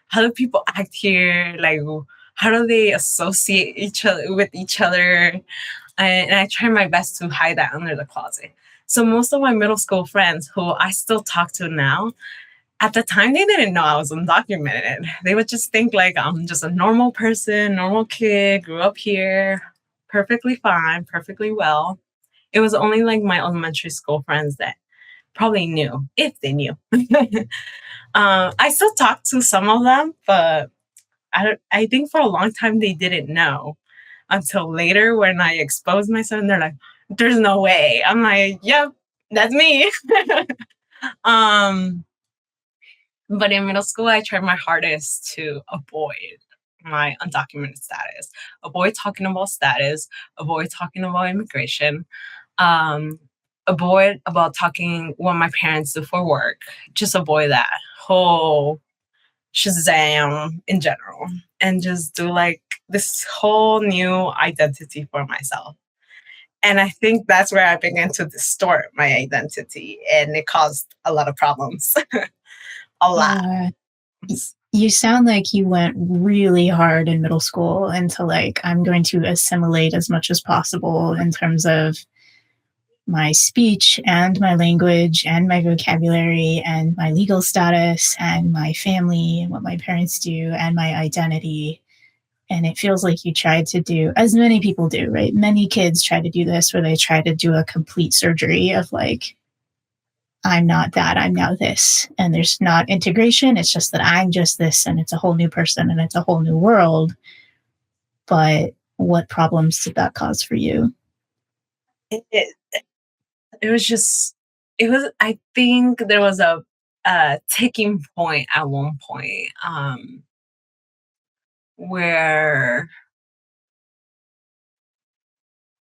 how do people act here? Like, how do they associate each other with each other? And I try my best to hide that under the closet. So most of my middle school friends who I still talk to now, at the time they didn't know I was undocumented. They would just think like I'm just a normal person, normal kid, grew up here, perfectly fine, perfectly well. It was only like my elementary school friends that probably knew, if they knew. I still talk to some of them, but I think for a long time they didn't know until later when I exposed myself and they're like, there's no way. I'm like, yep, that's me. um, but in middle school, I tried my hardest to avoid my undocumented status, avoid talking about status, avoid talking about immigration, um, avoid about talking what my parents do for work. Just avoid that whole Shazam in general and just do like this whole new identity for myself. And I think that's where I began to distort my identity and it caused a lot of problems. A lot. You sound like you went really hard in middle school into like, I'm going to assimilate as much as possible in terms of my speech and my language and my vocabulary and my legal status and my family and what my parents do and my identity. And it feels like you tried to do, as many people do, right? Many kids try to do this where they try to do a complete surgery of like, I'm not that, I'm now this. And there's not integration. It's just that I'm just this and it's a whole new person and it's a whole new world. But what problems did that cause for you? It was just, I think there was a ticking point at one point where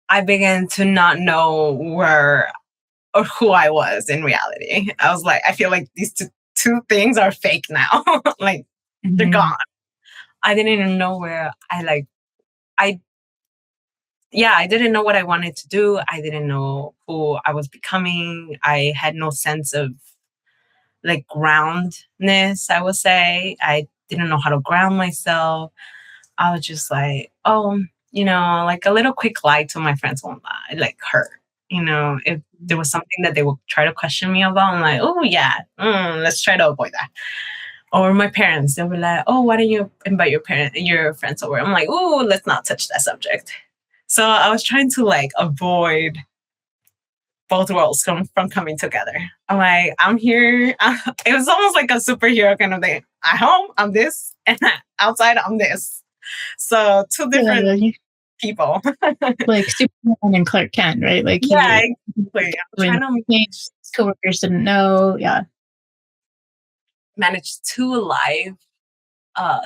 I began to not know where or who I was in reality. I was like, I feel like these two things are fake now. Like they're gone. I didn't even know where I didn't know what I wanted to do. I didn't know who I was becoming. I had no sense of like groundness, I would say. I didn't know how to ground myself. I was just like, oh, like a little quick lie to my friends won't lie, like hurt. If there was something that they would try to question me about, I'm like, oh yeah, let's try to avoid that. Or my parents, they'll be like, oh, why don't you invite your friends over? I'm like, oh, let's not touch that subject. So I was trying to like avoid both worlds from coming together. I'm like, I'm here. It was almost like a superhero kind of thing. At home, I'm this, and outside, I'm this. So two different people. Like Superman and Clark Kent, right? Like yeah, exactly. I'm trying to coworkers didn't know. Yeah, manage two live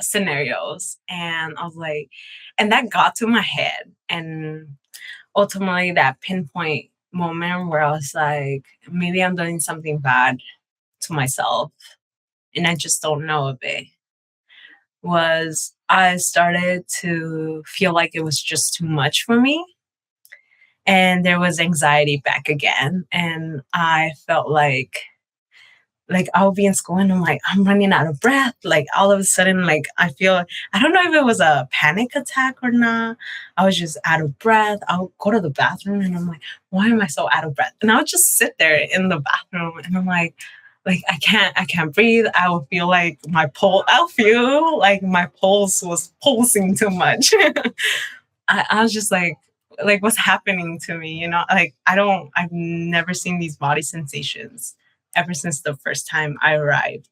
scenarios, and I was like, and that got to my head, and ultimately that pinpoint moment where I was like, maybe I'm doing something bad to myself and I just don't know of it, was I started to feel like it was just too much for me. And there was anxiety back again. And I felt like I'll be in school and I'm like, I'm running out of breath. Like all of a sudden, like I don't know if it was a panic attack or not. I was just out of breath. I'll go to the bathroom and I'm like, why am I so out of breath? And I would just sit there in the bathroom and I'm like I can't breathe. I'll feel like my pulse was pulsing too much. I was just like what's happening to me? You know, like I've never seen these body sensations ever since the first time I arrived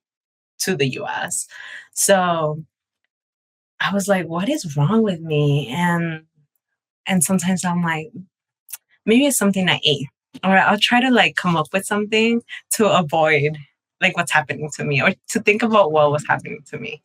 to the US. So I was like, what is wrong with me? And sometimes I'm like, maybe it's something I ate. Or I'll try to like come up with something to avoid like what's happening to me or to think about what was happening to me.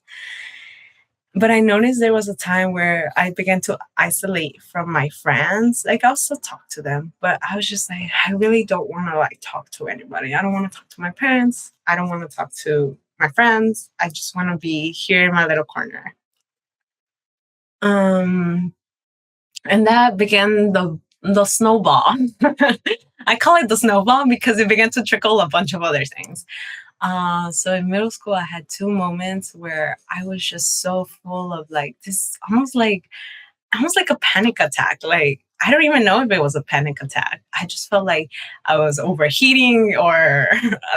But I noticed there was a time where I began to isolate from my friends. Like I'll still talk to them, but I was just like, I really don't want to like talk to anybody. I don't want to talk to my parents. I don't want to talk to my friends. I just want to be here in my little corner. Um, and that began the snowball. I call it the snowball because it began to trickle a bunch of other things. So in middle school, I had two moments where I was just so full of like this, almost like a panic attack. Like I don't even know if it was a panic attack. I just felt like I was overheating, or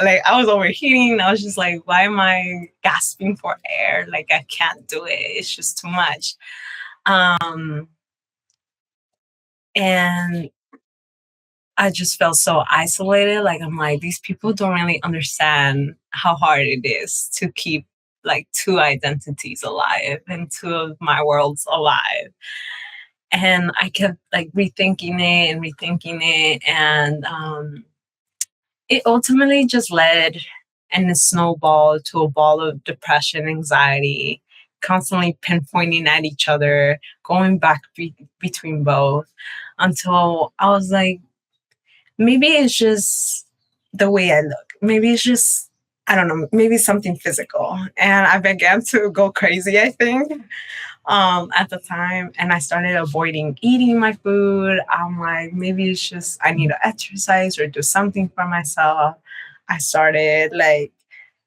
like I was overheating. I was just like, why am I gasping for air? Like I can't do it. It's just too much. Um, and I just felt so isolated. Like I'm like, these people don't really understand how hard it is to keep like two identities alive and two of my worlds alive. And I kept like rethinking it and rethinking it. And it ultimately just led and it snowballed to a ball of depression, anxiety, constantly pinpointing at each other, going back between both until I was like, maybe it's just the way I look. Maybe it's just, I don't know, maybe something physical. And I began to go crazy, I think, at the time. And I started avoiding eating my food. I'm like, maybe it's just I need to exercise or do something for myself. I started like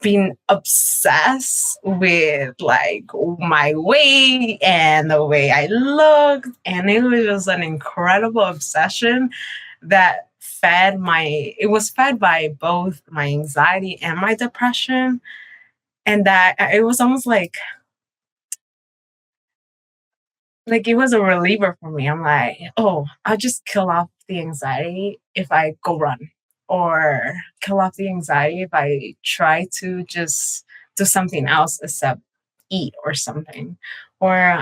being obsessed with like my weight and the way I looked. And it was just an incredible obsession that it was fed by both my anxiety and my depression. And that it was almost like it was a reliever for me. I'm like, oh, I'll just kill off the anxiety if I go run, or kill off the anxiety if I try to just do something else except eat or something. Or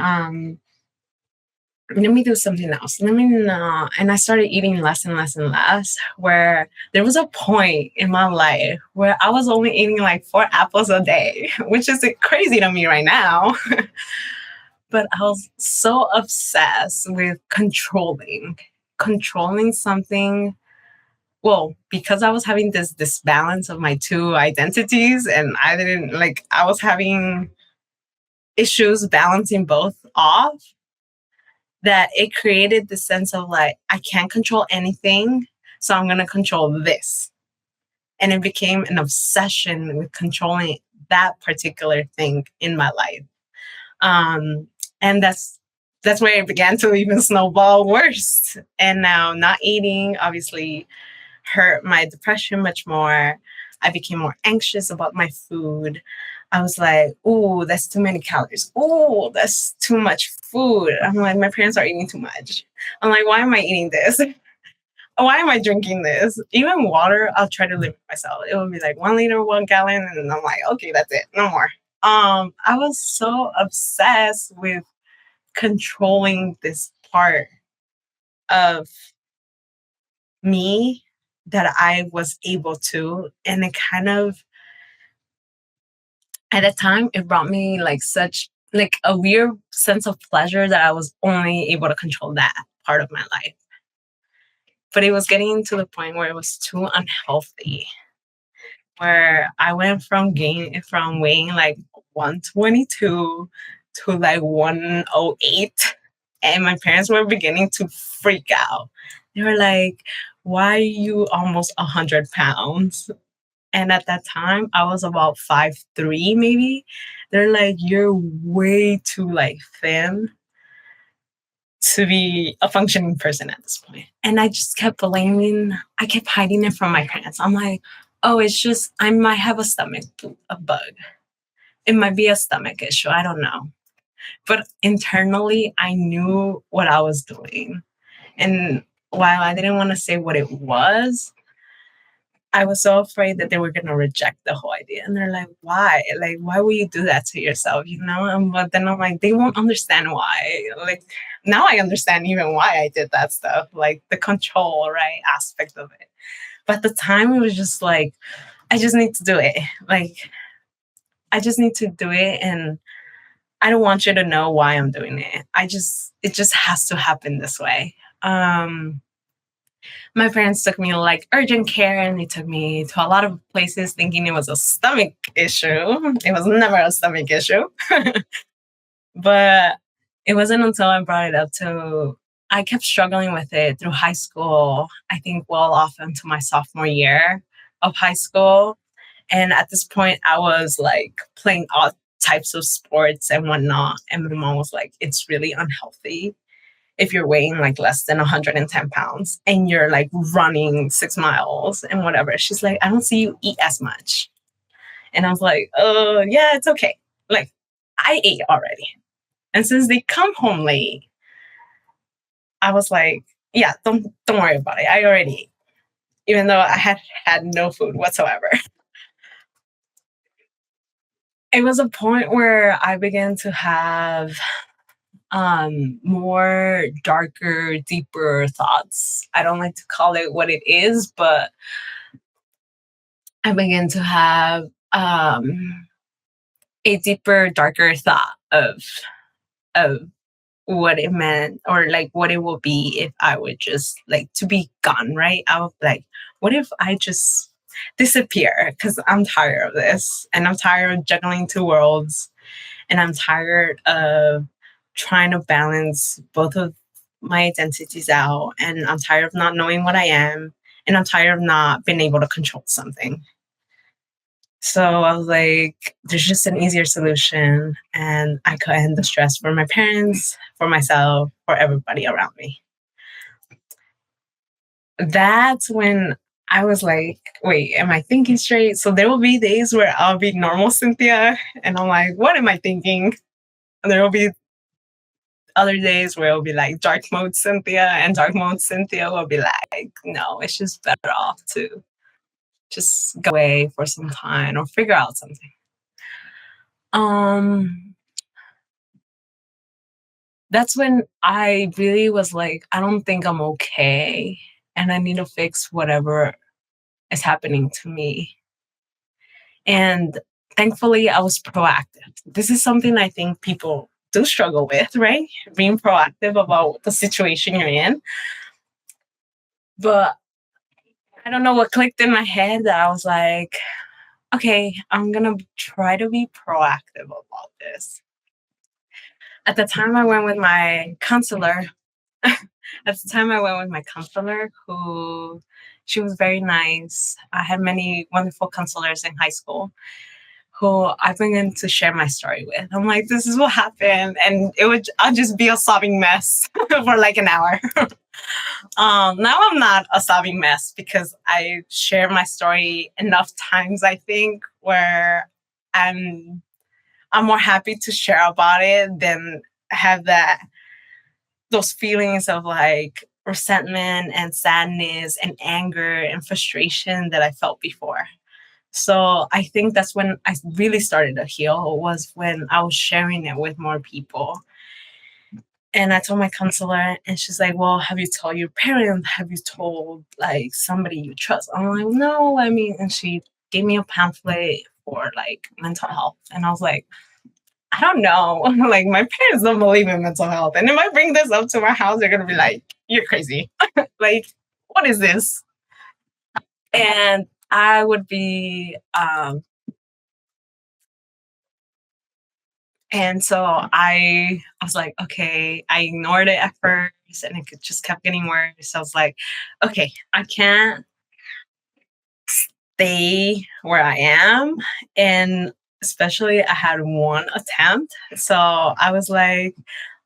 let me do something else. Let me know. And I started eating less and less and less, where there was a point in my life where I was only eating like 4 apples a day, which is crazy to me right now. But I was so obsessed with controlling something. Well, because I was having this balance of my two identities, and I was having issues balancing both off, that it created this sense of like, I can't control anything, so I'm going to control this. And it became an obsession with controlling that particular thing in my life. And that's where it began to even snowball worse. And now not eating obviously hurt my depression much more. I became more anxious about my food. I was like, oh, that's too many calories. Oh, that's too much food. I'm like, my parents are eating too much. I'm like, why am I eating this? Why am I drinking this? Even water, I'll try to limit myself. It will be like 1 liter, 1 gallon. And I'm like, okay, that's it. No more. I was so obsessed with controlling this part of me that I was able to. And it kind of, at the time, it brought me like such like a weird sense of pleasure that I was only able to control that part of my life. But it was getting to the point where it was too unhealthy, where I went from weighing like 122 to like 108. And my parents were beginning to freak out. They were like, why are you almost 100 pounds? And at that time, I was about 5'3", maybe. They're like, you're way too like thin to be a functioning person at this point. And I just kept I kept hiding it from my parents. I'm like, oh, it's just, I might have a bug. It might be a stomach issue. I don't know. But internally, I knew what I was doing. And while I didn't want to say what it was, I was so afraid that they were going to reject the whole idea. And they're like, why? Like, why would you do that to yourself? You know? But then I'm like, they won't understand why. Like, now I understand even why I did that stuff, like the control, right, aspect of it. But at the time, it was just like, I just need to do it. Like, I just need to do it. And I don't want you to know why I'm doing it. It just has to happen this way. My parents took me to like urgent care and they took me to a lot of places thinking it was a stomach issue. It was never a stomach issue. But it wasn't until I brought it up to, I kept struggling with it through high school, I think well off into my sophomore year of high school. And at this point, I was like playing all types of sports and whatnot. And my mom was like, it's really unhealthy if you're weighing like less than 110 pounds and you're like running 6 miles and whatever. She's like, I don't see you eat as much. And I was like, oh, yeah, it's okay. Like, I ate already. And since they come home late, I was like, yeah, don't worry about it. I already ate, even though I had no food whatsoever. It was a point where I began to have more darker, deeper thoughts. I don't like to call it what it is, but I began to have a deeper, darker thought of what it meant or like what it will be if I would just like to be gone, right? I was like, what if I just disappear? Because I'm tired of this and I'm tired of juggling two worlds and I'm tired of trying to balance both of my identities out and I'm tired of not knowing what I am and I'm tired of not being able to control something. So I was like, there's just an easier solution and I could end the stress for my parents, for myself, for everybody around me. That's when I was like, wait, am I thinking straight? So there will be days where I'll be normal Cynthia and I'm like, what am I thinking? And there will be other days where it'll be like dark mode Cynthia and dark mode Cynthia will be like, no, it's just better off to just go away for some time or figure out something. That's when I really was like, I don't think I'm okay. And I need to fix whatever is happening to me. And thankfully, I was proactive. This is something I think people do struggle with, right? Being proactive about the situation you're in. But I don't know what clicked in my head that I was like, okay, I'm going to try to be proactive about this. At the time, I went with my counselor. Who she was very nice. I had many wonderful counselors in high school who I began to share my story with. I'm like, this is what happened. And I'll just be a sobbing mess for like an hour. Now I'm not a sobbing mess because I share my story enough times, I think, where I'm more happy to share about it than have those feelings of like resentment and sadness and anger and frustration that I felt before. So I think that's when I really started to heal, was when I was sharing it with more people. And I told my counselor and she's like, well, have you told your parents? Have you told like somebody you trust? I'm like, no, I mean, and she gave me a pamphlet for like mental health. And I was like, I don't know. Like, my parents don't believe in mental health. And if I bring this up to my house, they're going to be like, you're crazy. Like, what is this? And I would be, and so I was like, okay, I ignored it at first and it just kept getting worse. I was like, okay, I can't stay where I am. And especially I had one attempt. So I was like,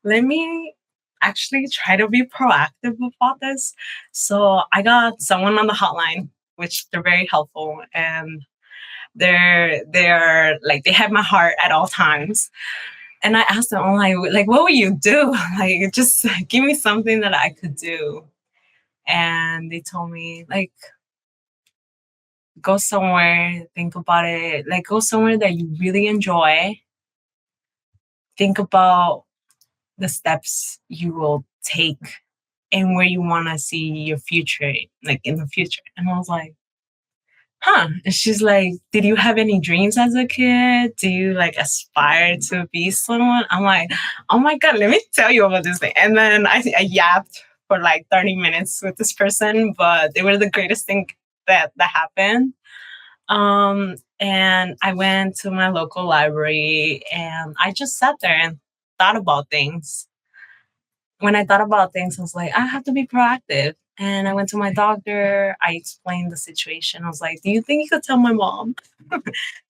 let me actually try to be proactive about this. So I got someone on the hotline, which they're very helpful and they're like, they have my heart at all times. And I asked them, I'm like, what would you do? Like, just give me something that I could do. And they told me, like, go somewhere, think about it, like, go somewhere that you really enjoy. Think about the steps you will take and where you want to see your future, like in the future. And I was like, huh. And she's like, did you have any dreams as a kid? Do you like aspire to be someone? I'm like, oh my God, let me tell you about this thing. And then I yapped for like 30 minutes with this person, but they were the greatest thing that happened. And I went to my local library and I just sat there and thought about things. When I thought about things, I was like, I have to be proactive. And I went to my doctor. I explained the situation. I was like, do you think you could tell my mom?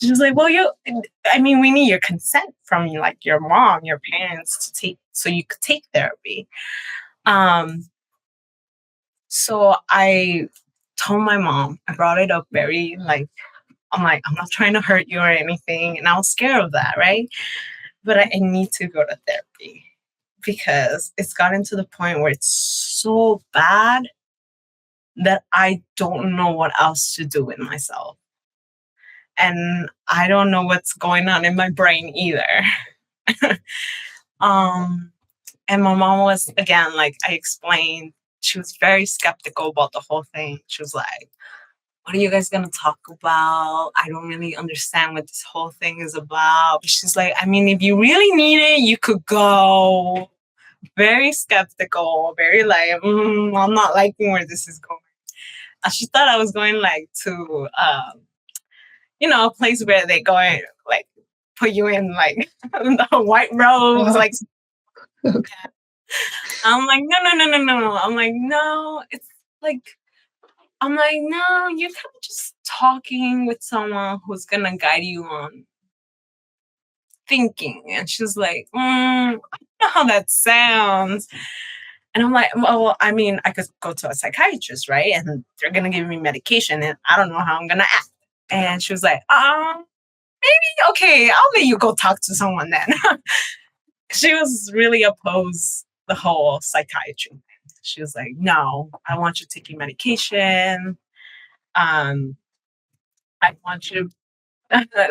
She was like, well, we need your consent from you, like your mom, your parents to take, so you could take therapy. So I told my mom, I brought it up very like, I'm like, I'm not trying to hurt you or anything. And I was scared of that, right? But I need to go to therapy because it's gotten to the point where it's so bad that I don't know what else to do with myself. And I don't know what's going on in my brain either. And my mom was, again, like I explained, she was very skeptical about the whole thing. She was like, what are you guys going to talk about? I don't really understand what this whole thing is about. But she's like, I mean, if you really need it, you could go. Very skeptical, very like, I'm not liking where this is going. She thought I was going like to, a place where they go and like put you in like the white robes, like. Okay. I'm like, no. I'm like, no, it's like, I'm like, no, you're kind of just talking with someone who's gonna guide you on thinking. And she's like, I don't know how that sounds. And I'm like, well, I mean, I could go to a psychiatrist, right? And they're gonna give me medication, and I don't know how I'm gonna act. And she was like, maybe okay, I'll let you go talk to someone then. She was really opposed the whole psychiatry thing. She was like, no, I want you taking medication. I want you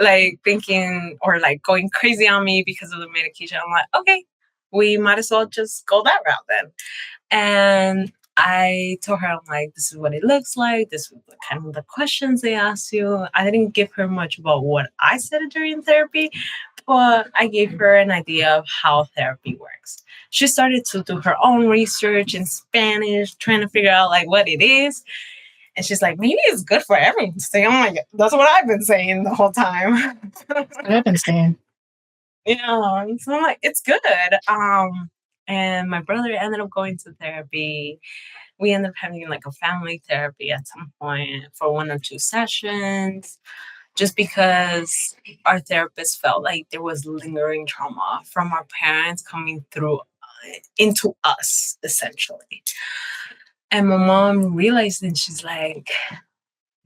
like thinking or like going crazy on me because of the medication. I'm like, okay, we might as well just go that route then. And I told her, I'm like, this is what it looks like. This is kind of the questions they ask you. I didn't give her much about what I said during therapy, but I gave her an idea of how therapy works. She started to do her own research in Spanish, trying to figure out like what it is. And she's like, maybe it's good for everyone to say, oh my God, that's what I've been saying the whole time. That's what I've been saying. Yeah. So I'm like, it's good. And my brother ended up going to therapy. We ended up having like a family therapy at some point for 1 or 2 sessions, just because our therapist felt like there was lingering trauma from our parents coming through into us, essentially. And my mom realized, and she's like,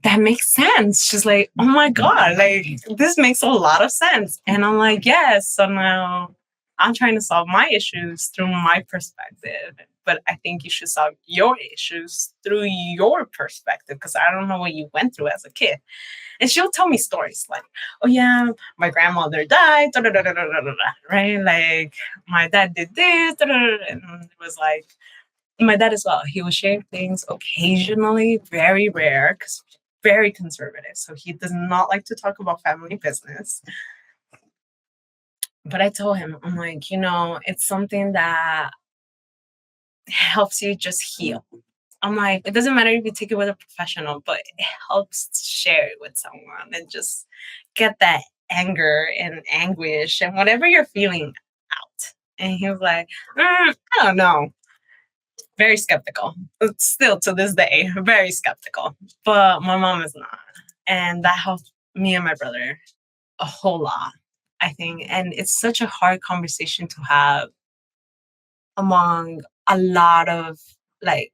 that makes sense. She's like, oh my God, like this makes a lot of sense. And I'm like, yes. So now I'm trying to solve my issues through my perspective. But I think you should solve your issues through your perspective because I don't know what you went through as a kid. And she'll tell me stories like, oh yeah, my grandmother died, da, da, da, da, da, da, da, right? Like my dad did this, da, da, da, and it was like, my dad as well. He will share things occasionally, very rare, because very conservative. So he does not like to talk about family business. But I told him, I'm like, it's something that helps you just heal. I'm like, it doesn't matter if you take it with a professional, but it helps to share it with someone and just get that anger and anguish and whatever you're feeling out. And he was like, I don't know. Very skeptical. Still to this day, very skeptical. But my mom is not. And that helped me and my brother a whole lot, I think. And it's such a hard conversation to have among a lot of like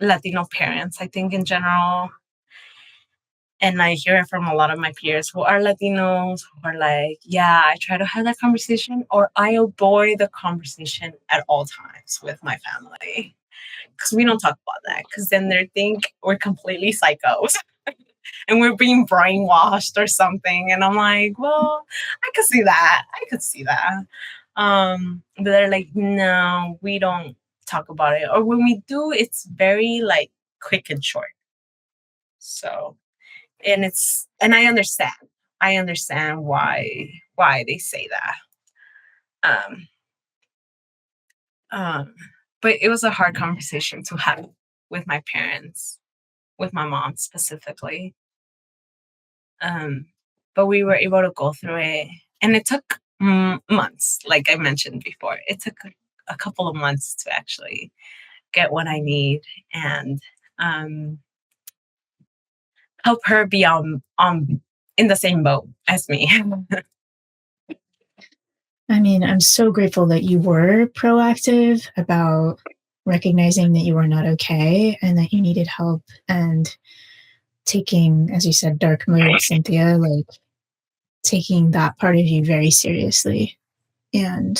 Latino parents, I think in general. And I hear it from a lot of my peers who are Latinos, who are like, yeah, I try to have that conversation, or I avoid the conversation at all times with my family. Because we don't talk about that. Because then they think we're completely psychos and we're being brainwashed or something. And I'm like, well, I could see that. I could see that. But they're like, no, we don't talk about it. Or when we do, it's very like quick and short. So, and I understand. I understand why they say that. Um, but it was a hard conversation to have with my parents, with my mom specifically. But we were able to go through it, and it took months. Like I mentioned before, it took a couple of months to actually get what I need and help her be on in the same boat as me. I mean, I'm so grateful that you were proactive about recognizing that you were not okay and that you needed help and taking, as you said, dark mode, Cynthia, like taking that part of you very seriously. And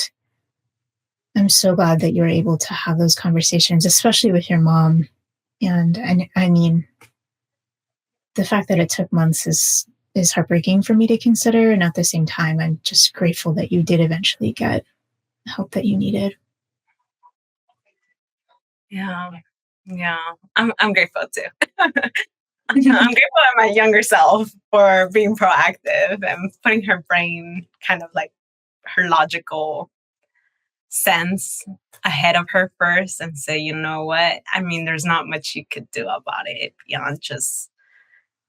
I'm so glad that you were able to have those conversations, especially with your mom. And I mean, the fact that it took months is heartbreaking for me to consider. And at the same time, I'm just grateful that you did eventually get help that you needed. Yeah. Yeah. I'm grateful too. I'm grateful at my younger self for being proactive and putting her brain kind of like her logical sense ahead of her first and say, you know what? I mean, there's not much you could do about it beyond just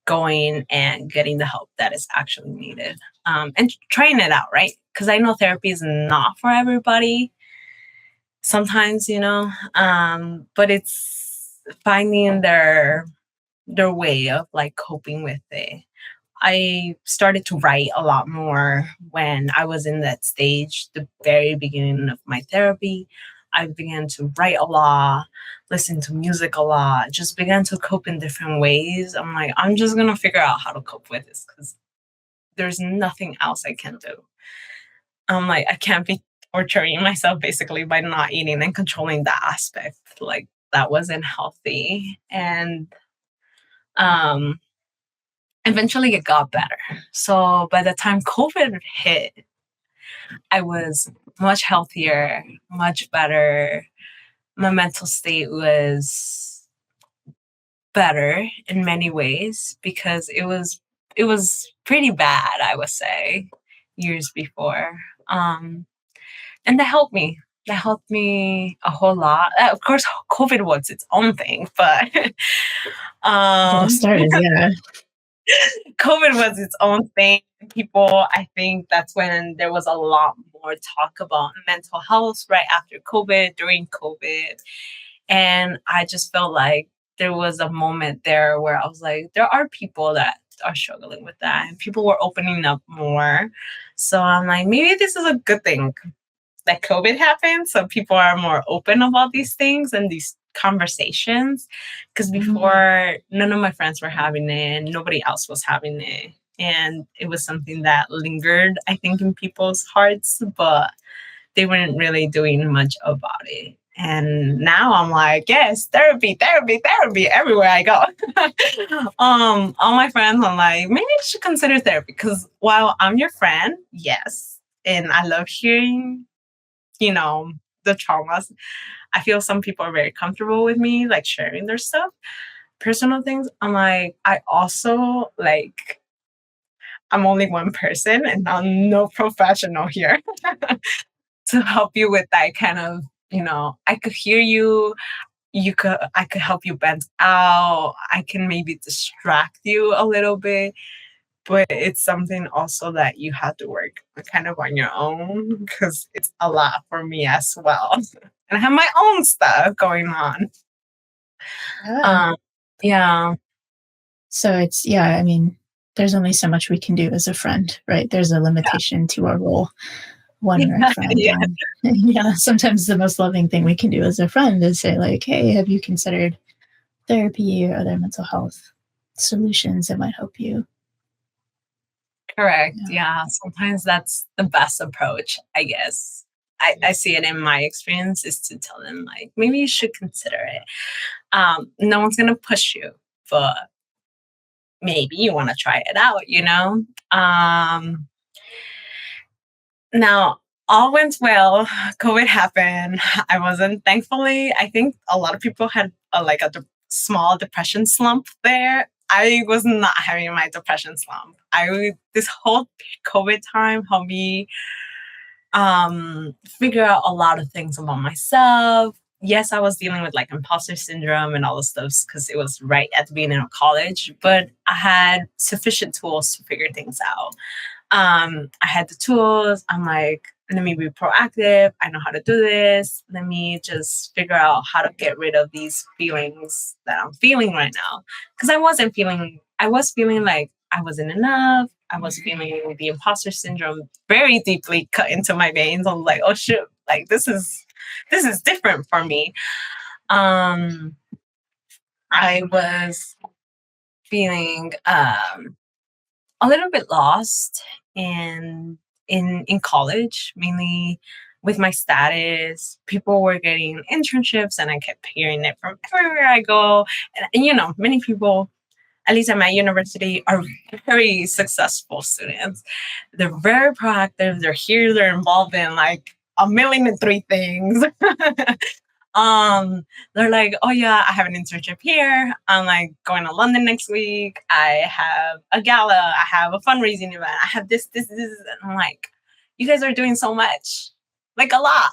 going and getting the help that is actually needed, and trying it out, right? Because I know therapy is not for everybody sometimes, but it's finding their way of like coping with it. I started to write a lot more when I was in that stage, the very beginning of my therapy. I began to write a lot, listen to music a lot, just began to cope in different ways. I'm like, I'm just going to figure out how to cope with this because there's nothing else I can do. I'm like, I can't be torturing myself basically by not eating and controlling that aspect. Like, that wasn't healthy. And eventually it got better. So by the time COVID hit, I was much healthier, much better. My mental state was better in many ways because it was pretty bad, I would say, years before. And that helped me. That helped me a whole lot. Of course, COVID was its own thing, but Started, yeah. COVID was its own thing. People, I think that's when there was a lot more talk about mental health right after COVID, during COVID. And I just felt like there was a moment there where I was like, there are people that are struggling with that, and people were opening up more. So I'm like, maybe this is a good thing that COVID happened. So people are more open about these things and these conversations. Because before, none of my friends were having it, and nobody else was having it. And it was something that lingered, I think, in people's hearts, but they weren't really doing much about it. And now I'm like, yes, therapy, therapy, therapy everywhere I go. All my friends, I'm like, maybe you should consider therapy because while I'm your friend, yes, and I love hearing, the traumas. I feel some people are very comfortable with me, like sharing their stuff, personal things. I'm like, I also like, I'm only one person and I'm no professional here to help you with that kind of, I could hear you. I could help you vent out. I can maybe distract you a little bit, but it's something also that you have to work kind of on your own because it's a lot for me as well. And I have my own stuff going on. Yeah. So I mean, there's only so much we can do as a friend, right? There's a limitation to our role when we're a friend. Yeah. Yeah, sometimes the most loving thing we can do as a friend is say like, hey, have you considered therapy or other mental health solutions that might help you. Correct. Yeah. Sometimes that's the best approach, I guess. I see it in my experience is to tell them like maybe you should consider it. No one's gonna push you, but maybe you want to try it out, you know? Now all went well. COVID happened. I wasn't, thankfully, I think a lot of people had small depression slump there. I was not having my depression slump. This whole COVID time helped me figure out a lot of things about myself. Yes, I was dealing with like imposter syndrome and all this stuff because it was right at the beginning of college, but I had sufficient tools to figure things out. I had the tools. I'm like, let me be proactive. I know how to do this. Let me just figure out how to get rid of these feelings that I'm feeling right now. Because I was feeling like I wasn't enough. I was feeling the imposter syndrome very deeply cut into my veins. I was like, oh shoot, like this is different for me. I was feeling a little bit lost in college, mainly with my status. People were getting internships and I kept hearing it from everywhere I go. And you know, many people, at least at my university, are very successful students. They're very proactive. They're here, they're involved in like 1,000,003 things. They're like, oh yeah, I have an internship here. I'm like going to London next week. I have a gala. I have a fundraising event. I have this. And I'm like, you guys are doing so much, like a lot.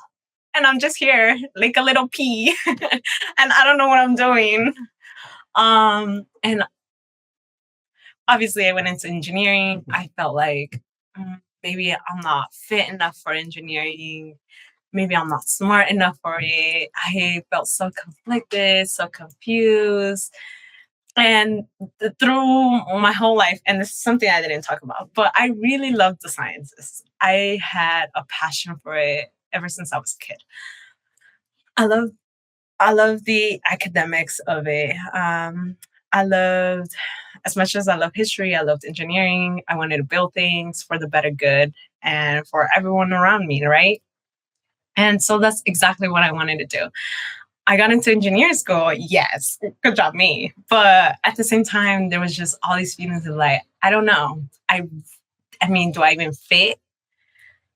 And I'm just here, like a little pea. And I don't know what I'm doing. And obviously I went into engineering. I felt like maybe I'm not fit enough for engineering. Maybe I'm not smart enough for it. I felt so conflicted, so confused. And through my whole life, and this is something I didn't talk about, but I really loved the sciences. I had a passion for it ever since I was a kid. I love the academics of it. I loved, as much as I love history, I loved engineering. I wanted to build things for the better good and for everyone around me, right? And so that's exactly what I wanted to do. I got into engineering school. Yes, good job, me. But at the same time, there was just all these feelings of like, I don't know. I mean, do I even fit?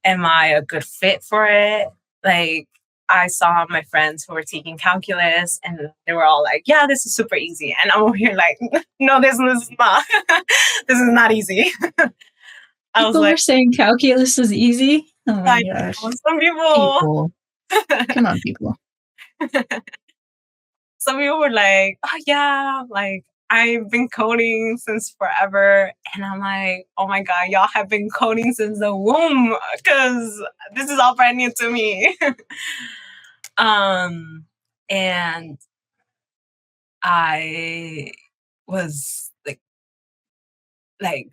Am I a good fit for it? Like, I saw my friends who were taking calculus and they were all like, yeah, this is super easy. And I'm over here like, no, this is not. This is not easy. I was People like, were saying calculus is easy. Oh my I gosh. know, some people. Come on, people. Some people were like, oh yeah, like I've been coding since forever. And I'm like, oh my God, y'all have been coding since the womb because this is all brand new to me. And I was like,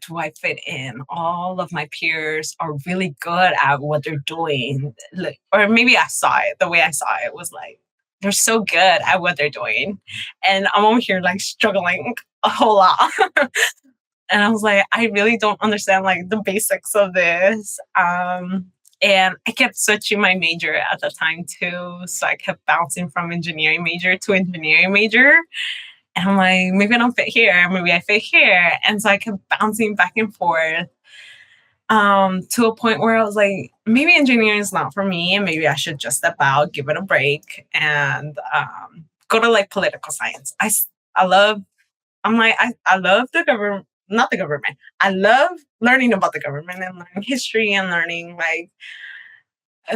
do I fit in? All of my peers are really good at what they're doing. Like, or maybe I saw it, the way I saw it was like, they're so good at what they're doing. And I'm over here like struggling a whole lot. And I was like, I really don't understand like the basics of this. And I kept switching my major at the time too. So I kept bouncing from engineering major to engineering major. And I'm like, maybe I don't fit here. Maybe I fit here. And so I kept bouncing back and forth to a point where I was like, maybe engineering is not for me. And maybe I should just step out, give it a break, and go to like political science. I love the government, not the government. I love learning about the government and learning history and learning like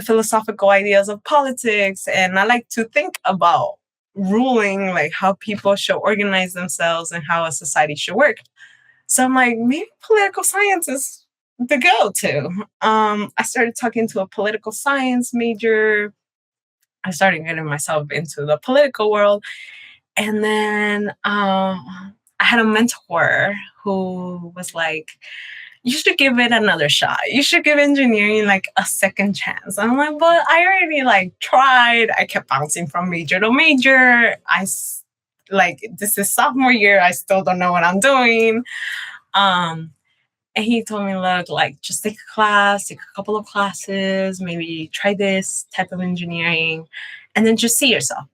philosophical ideas of politics. And I like to think about ruling, like how people should organize themselves and how a society should work. So I'm like, maybe political science is the go-to. I started talking to a political science major. I started getting myself into the political world. And then I had a mentor who was like, you should give it another shot. You should give engineering like a second chance. I'm like, but I already like tried. I kept bouncing from major to major. like, this is sophomore year. I still don't know what I'm doing. And he told me, look, like, just take a class, take a couple of classes, maybe try this type of engineering, and then just see yourself.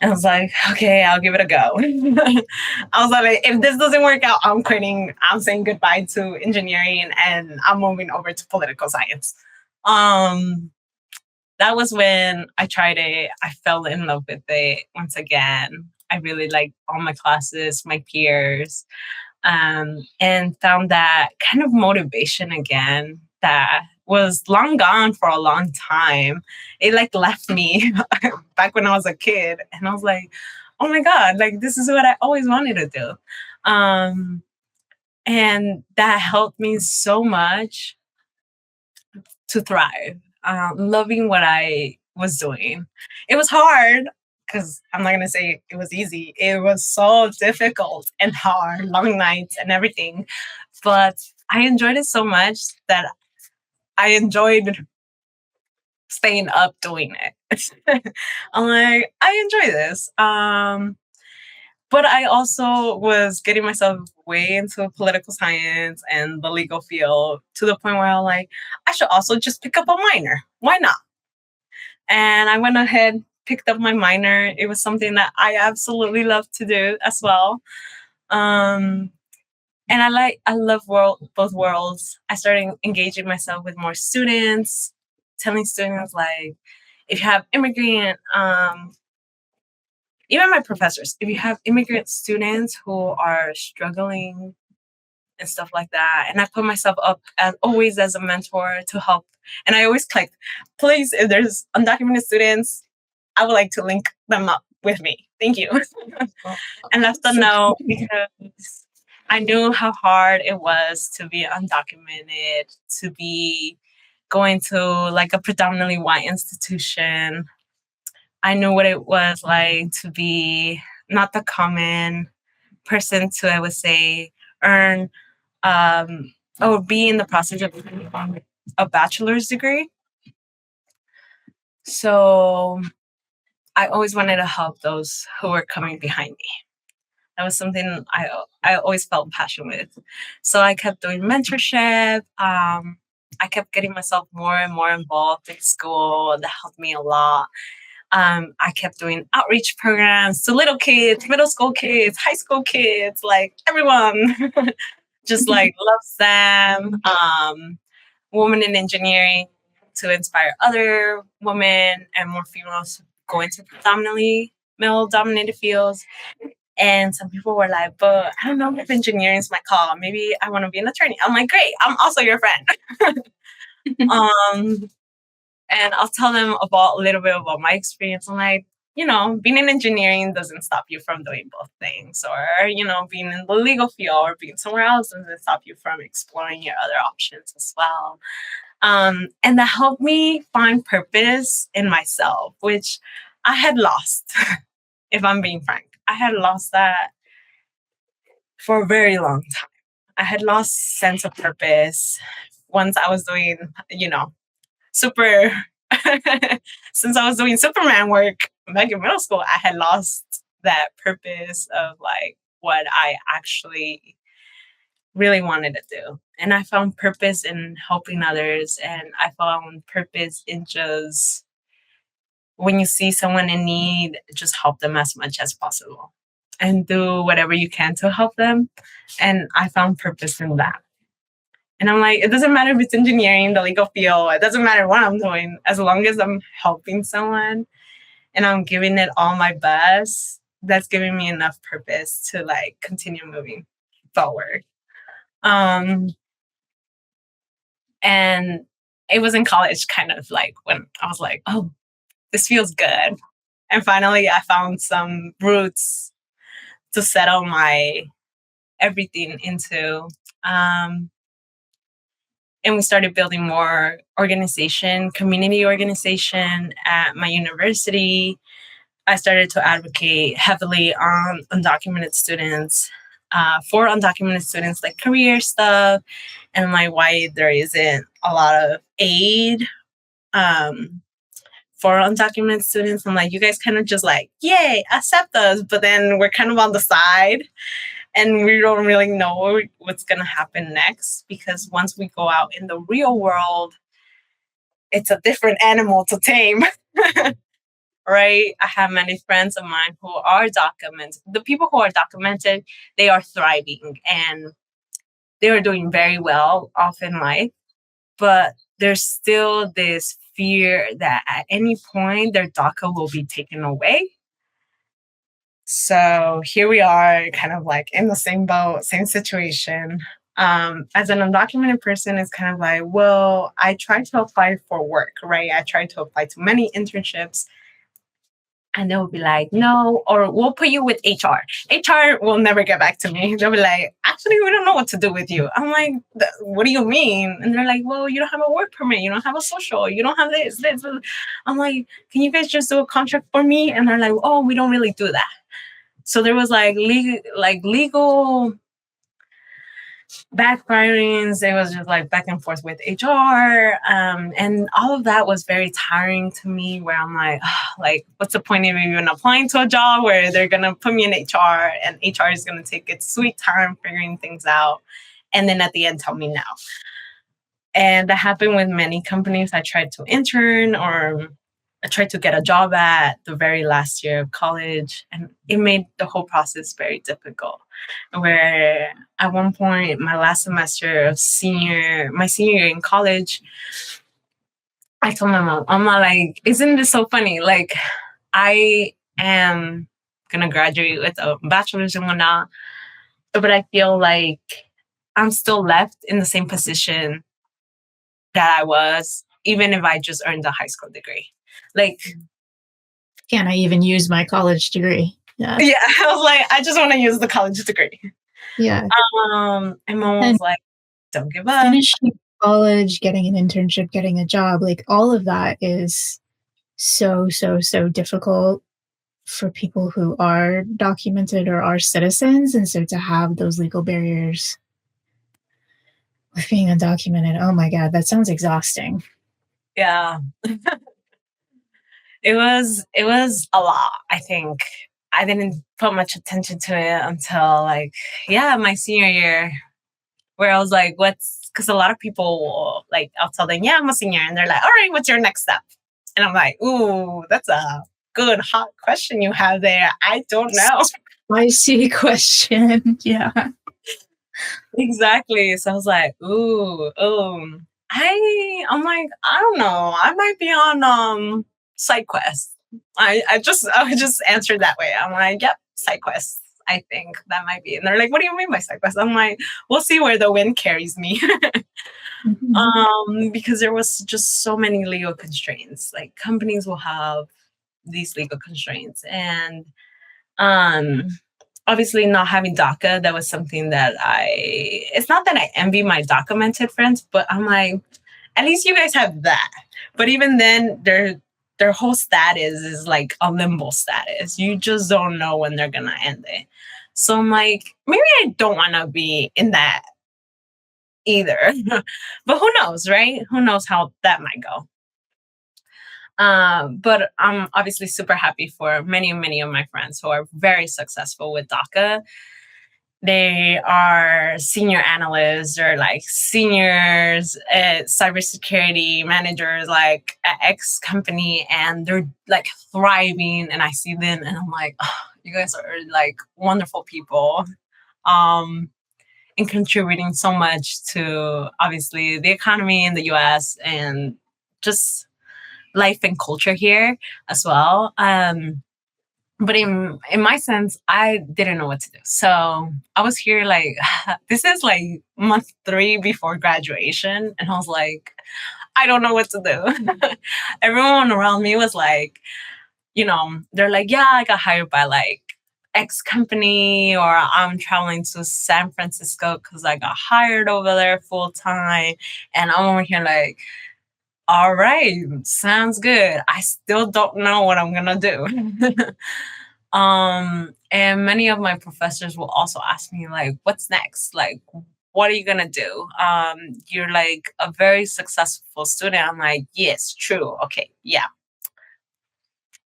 And I was like, okay, I'll give it a go. I was like, if this doesn't work out, I'm quitting. I'm saying goodbye to engineering and I'm moving over to political science. That was when I tried it. I fell in love with it once again. I really liked all my classes, my peers, and found that kind of motivation again that was long gone for a long time. It like left me back when I was a kid, and I was like, oh my God, like this is what I always wanted to do. And that helped me so much to thrive, loving what I was doing. It was hard because I'm not going to say it was easy. It was so difficult and hard, long nights and everything. But I enjoyed it so much that I enjoyed staying up doing it. I'm like, I enjoy this. But I also was getting myself way into political science and the legal field to the point where I'm like, I should also just pick up a minor. Why not? And I went ahead, picked up my minor. It was something that I absolutely love to do as well. And I love both worlds. I started engaging myself with more students, telling students like, if you have immigrant, even my professors, if you have immigrant students who are struggling and stuff like that, and I put myself up as always as a mentor to help. And I always click, please, if there's undocumented students, I would like to link them up with me. Thank you. And let them know because I knew how hard it was to be undocumented, to be going to like a predominantly white institution. I knew what it was like to be not the common person to, I would say, earn or be in the process of a bachelor's degree. So I always wanted to help those who were coming behind me. That was something I always felt passion with. So I kept doing mentorship. I kept getting myself more and more involved in school. That helped me a lot. I kept doing outreach programs to little kids, middle school kids, high school kids, like everyone just like loves them. Women in engineering to inspire other women and more females go into predominantly male dominated fields. And some people were like, but I don't know if engineering is my call. Maybe I want to be an attorney. I'm like, great, I'm also your friend. And I'll tell them about a little bit about my experience. I'm like, being in engineering doesn't stop you from doing both things, or, being in the legal field or being somewhere else doesn't stop you from exploring your other options as well. And that helped me find purpose in myself, which I had lost, if I'm being frank. I had lost that for a very long time. I had lost sense of purpose once I was doing, super since I was doing Superman work back in middle school. I had lost that purpose of like what I actually really wanted to do. And I found purpose in helping others, and I found purpose in just when you see someone in need, just help them as much as possible and do whatever you can to help them. And I found purpose in that. And I'm like, it doesn't matter if it's engineering, the legal field, it doesn't matter what I'm doing, as long as I'm helping someone and I'm giving it all my best, that's giving me enough purpose to like continue moving forward. And it was in college kind of like when I was like, oh, this feels good. And finally I found some roots to settle my everything into. And we started building more community organization at my university. I started to advocate heavily on undocumented students, for undocumented students, like career stuff, and like why there isn't a lot of aid for undocumented students. I'm like, you guys kind of just like, yay, accept us. But then we're kind of on the side and we don't really know what's going to happen next, because once we go out in the real world, it's a different animal to tame. Right? I have many friends of mine who are documented. The people who are documented, they are thriving and they are doing very well off in life. But there's still this fear that at any point their DACA will be taken away. So here we are, kind of like in the same boat, same situation. As an undocumented person, it's kind of like, well, I tried to apply for work, right? I tried to apply to many internships. And they'll be like, no, or we'll put you with HR. HR will never get back to me. They'll be like, actually, we don't know what to do with you. I'm like, what do you mean? And they're like, well, you don't have a work permit. You don't have a social. You don't have this. I'm like, can you guys just do a contract for me? And they're like, oh, we don't really do that. So there was like legal backfirings. It was just like back and forth with HR. And all of that was very tiring to me, where I'm like, like, what's the point of even applying to a job where they're going to put me in HR and HR is going to take its sweet time figuring things out. And then at the end, tell me no. And that happened with many companies I tried to intern or I tried to get a job at the very last year of college, and it made the whole process very difficult. Where at one point, my last semester of my senior year in college, I told my mom, I'm like, isn't this so funny? Like, I am gonna graduate with a bachelor's and whatnot, but I feel like I'm still left in the same position that I was, even if I just earned a high school degree. Like, can I even use my college degree? Yeah, I was like, I just want to use the college degree. Yeah. And mom was like, don't give up. Finishing college, getting an internship, getting a job, like all of that is so difficult for people who are documented or are citizens. And so to have those legal barriers with being undocumented, oh my God, that sounds exhausting. Yeah. It was a lot, I think. I didn't put much attention to it until my senior year, where I was like, because a lot of people, like, I'll tell them, yeah, I'm a senior. And they're like, all right, what's your next step? And I'm like, ooh, that's a good, hot question you have there. I don't know. Spicy question. Yeah. Exactly. So I was like, I'm like, I don't know. I might be on side quest. I just answered that way. I'm like, yep, side quest. I think that might be. And they're like, what do you mean by side quest? I'm like, we'll see where the wind carries me. Because there was just so many legal constraints. Like, companies will have these legal constraints. And obviously not having DACA, that was something that it's not that I envy my documented friends, but I'm like, at least you guys have that. But even then, their whole status is like a limbo status. You just don't know when they're going to end it. So I'm like, maybe I don't want to be in that either. But who knows, right? Who knows how that might go. But I'm obviously super happy for many of my friends who are very successful with DACA. They are senior analysts or like seniors at cybersecurity managers, like at X company, and they're like thriving. And I see them and I'm like, oh, you guys are like wonderful people. And contributing so much to obviously the economy in the US and just life and culture here as well. But in my sense, I didn't know what to do. So I was here like, this is like month 3 before graduation. And I was like, I don't know what to do. Everyone around me was like, they're like, yeah, I got hired by like X company, or I'm traveling to San Francisco because I got hired over there full time. And I'm over here like, all right, sounds good. I still don't know what I'm gonna do. And many of my professors will also ask me like, what's next? Like, what are you gonna do? You're like a very successful student. I'm like, yes, true. Okay, yeah.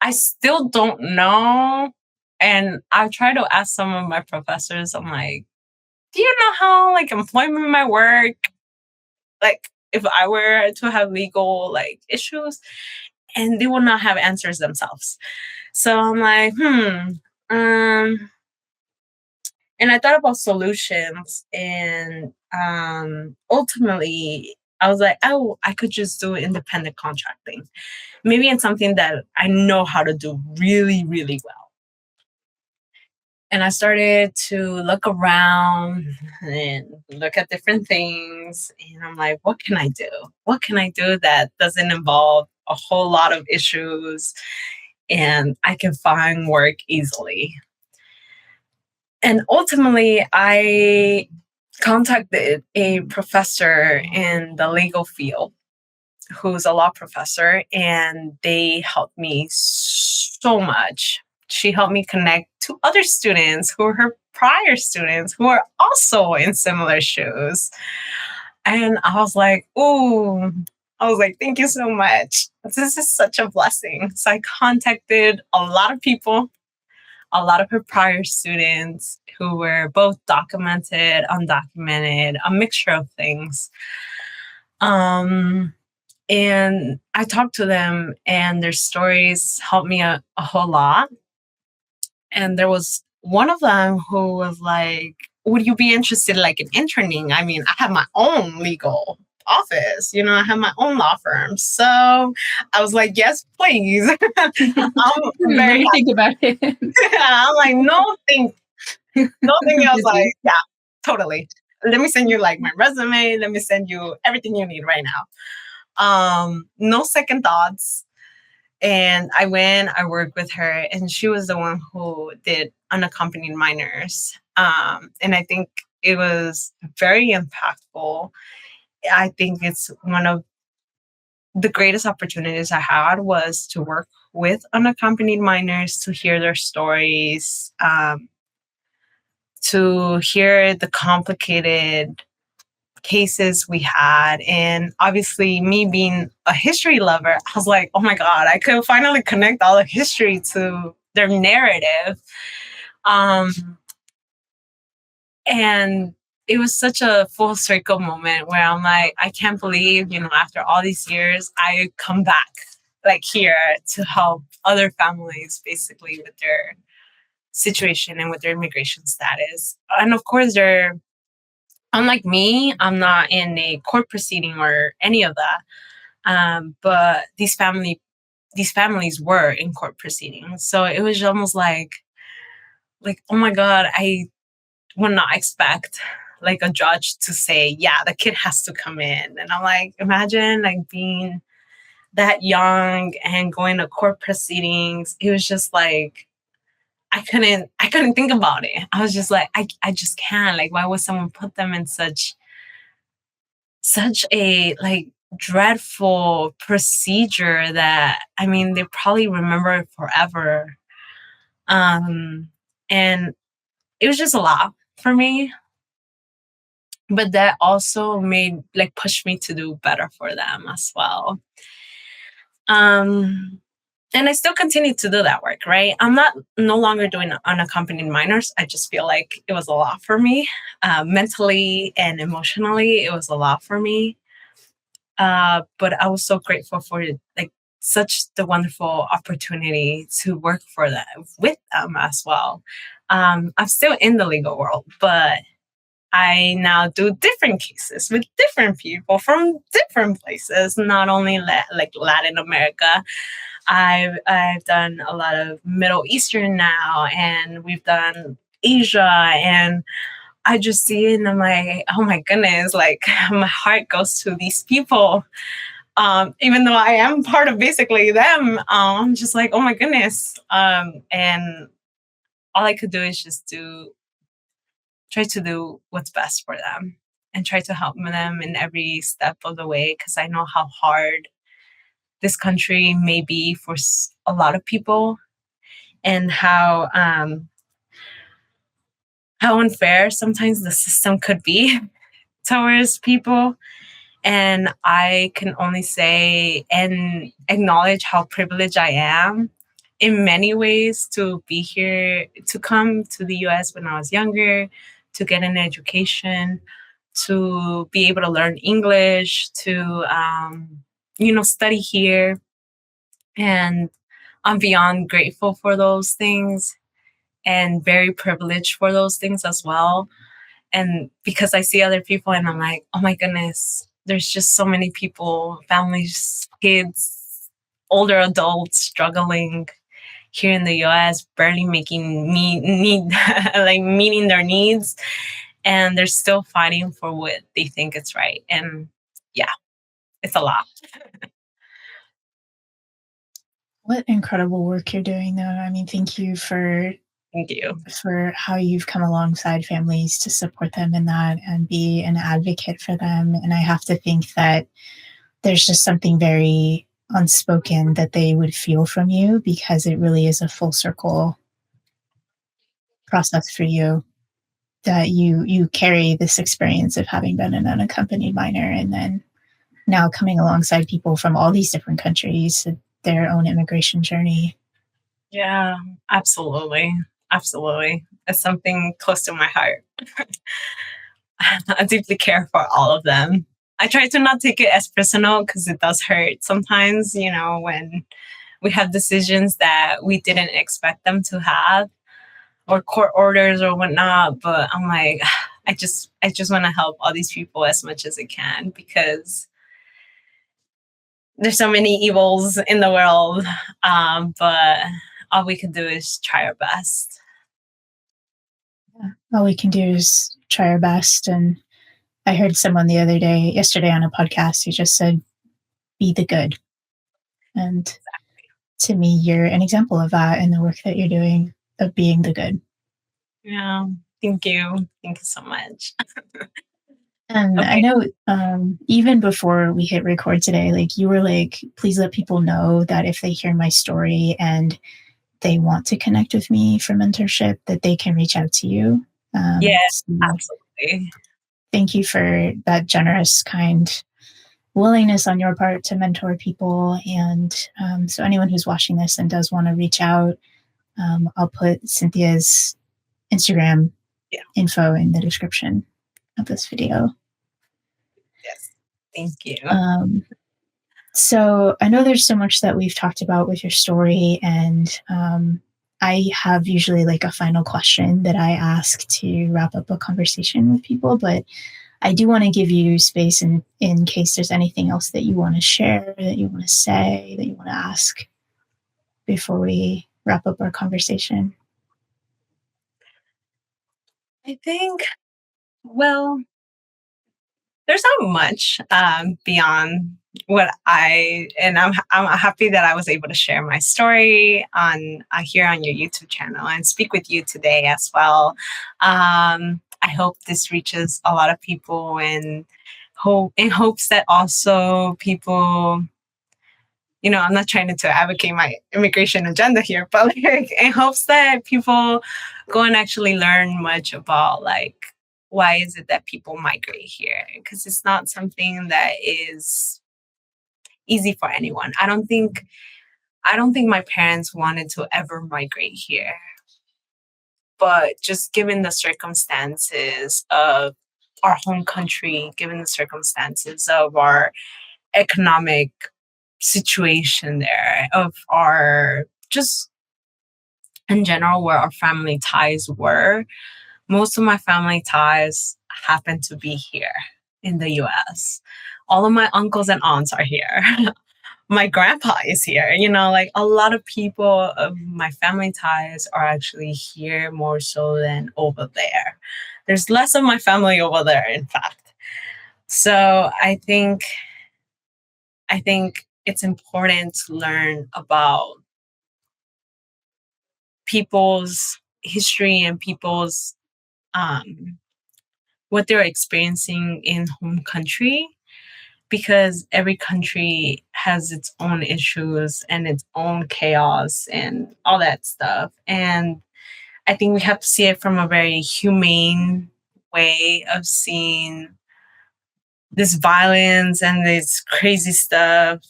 I still don't know. And I've tried to ask some of my professors, I'm like, do you know how like employment might work? Like if I were to have legal like issues, and they will not have answers themselves. So I'm like, and I thought about solutions, and ultimately I was like, oh, I could just do independent contracting. Maybe in something that I know how to do really, really well. And I started to look around and look at different things. And I'm like, what can I do? What can I do that doesn't involve a whole lot of issues and I can find work easily? And ultimately, I contacted a professor in the legal field who's a law professor, and they helped me so much. She helped me connect to other students who are her prior students who are also in similar shoes. And I was like, ooh, I was like, thank you so much. This is such a blessing. So I contacted a lot of people, a lot of her prior students who were both documented, undocumented, a mixture of things. And I talked to them, and their stories helped me a whole lot. And there was one of them who was like, would you be interested like in interning? I mean, I have my own legal office, I have my own law firm. So I was like, yes, please. I'm Let me think about it. I'm like, no, thank you. No, thank you. I was like, yeah, totally. Let me send you like my resume. Let me send you everything you need right now. No second thoughts. And I worked with her, and she was the one who did unaccompanied minors. And I think it was very impactful. I think it's one of the greatest opportunities I had was to work with unaccompanied minors, to hear their stories, to hear the complicated cases we had. And obviously, me being a history lover, I was like, oh my God, I could finally connect all the history to their narrative. And it was such a full circle moment where I'm like, I can't believe, after all these years, I come back like here to help other families basically with their situation and with their immigration status. And of course, unlike me, I'm not in a court proceeding or any of that. But these families were in court proceedings. So it was almost like, oh my God, I would not expect like a judge to say, yeah, the kid has to come in. And I'm like, imagine like being that young and going to court proceedings. It was just like, I couldn't think about it. I was just like, I just can't. Like, why would someone put them in such a like dreadful procedure that, I mean, they probably remember it forever. And it was just a lot for me. But that also pushed me to do better for them as well. And I still continue to do that work, right? I'm no longer doing unaccompanied minors. I just feel like it was a lot for me. Mentally and emotionally, it was a lot for me. But I was so grateful for like such the wonderful opportunity to work with them as well. I'm still in the legal world, but I now do different cases with different people from different places, not only like Latin America. I've done a lot of Middle Eastern now, and we've done Asia, and I just see it and I'm like, oh my goodness, like my heart goes to these people. Even though I am part of basically them, I'm just like, oh my goodness. And all I could do is just try to do what's best for them and try to help them in every step of the way, because I know how hard this country may be for a lot of people, and how unfair sometimes the system could be towards people. And I can only say and acknowledge how privileged I am in many ways to be here, to come to the US when I was younger, to get an education, to be able to learn English, to, study here. And I'm beyond grateful for those things and very privileged for those things as well. And because I see other people and I'm like, oh my goodness, there's just so many people, families, kids, older adults struggling here in the US, barely making like meeting their needs. And they're still fighting for what they think is right. And yeah, it's a lot. What incredible work you're doing, though. I mean, thank you for Thank you. how you've come alongside families to support them in that and be an advocate for them. And I have to think that there's just something very unspoken that they would feel from you, because it really is a full circle process for you, that you carry this experience of having been an unaccompanied minor and then now coming alongside people from all these different countries, their own immigration journey. Yeah, absolutely. Absolutely. It's something close to my heart. I deeply care for all of them. I try to not take it as personal because it does hurt sometimes, when we have decisions that we didn't expect them to have, or court orders or whatnot. But I'm like, I just want to help all these people as much as I can, because there's so many evils in the world. But all we can do is try our best. Yeah. All we can do is try our best. And I heard someone yesterday on a podcast who just said, be the good. And to me, you're an example of that in the work that you're doing, of being the good. Yeah. Thank you. Thank you so much. And Okay. I know even before we hit record today, like you were like, please let people know that if they hear my story and they want to connect with me for mentorship, that they can reach out to you. Yes, So absolutely. thank you for that generous, kind willingness on your part to mentor people. And so anyone who's watching this and does want to reach out, I'll put Cynthia's Instagram info in the description of this video. Yes, thank you. So I know there's so much that we've talked about with your story, and I have usually like a final question that I ask to wrap up a conversation with people, but I do want to give you space in case there's anything else that you want to share, that you want to say, that you want to ask before we wrap up our conversation. I think, well, there's not much beyond and I'm happy that I was able to share my story on here on your YouTube channel and speak with you today as well. I hope this reaches a lot of people, and in hopes that also people, I'm not trying to advocate my immigration agenda here, but like in hopes that people go and actually learn much about like, why is it that people migrate here? Because it's not something that is easy for anyone. I don't think my parents wanted to ever migrate here. But just given the circumstances of our home country, given the circumstances of our economic situation there, of our just in general where our family ties were, most of my family ties happen to be here in the US. All of my uncles and aunts are here. My grandpa is here. Like a lot of people of my family ties are actually here more so than over there. There's less of my family over there, in fact. So I think it's important to learn about people's history and people's what they're experiencing in home country, because every country has its own issues and its own chaos and all that stuff. And I think we have to see it from a very humane way of seeing this violence and this crazy stuff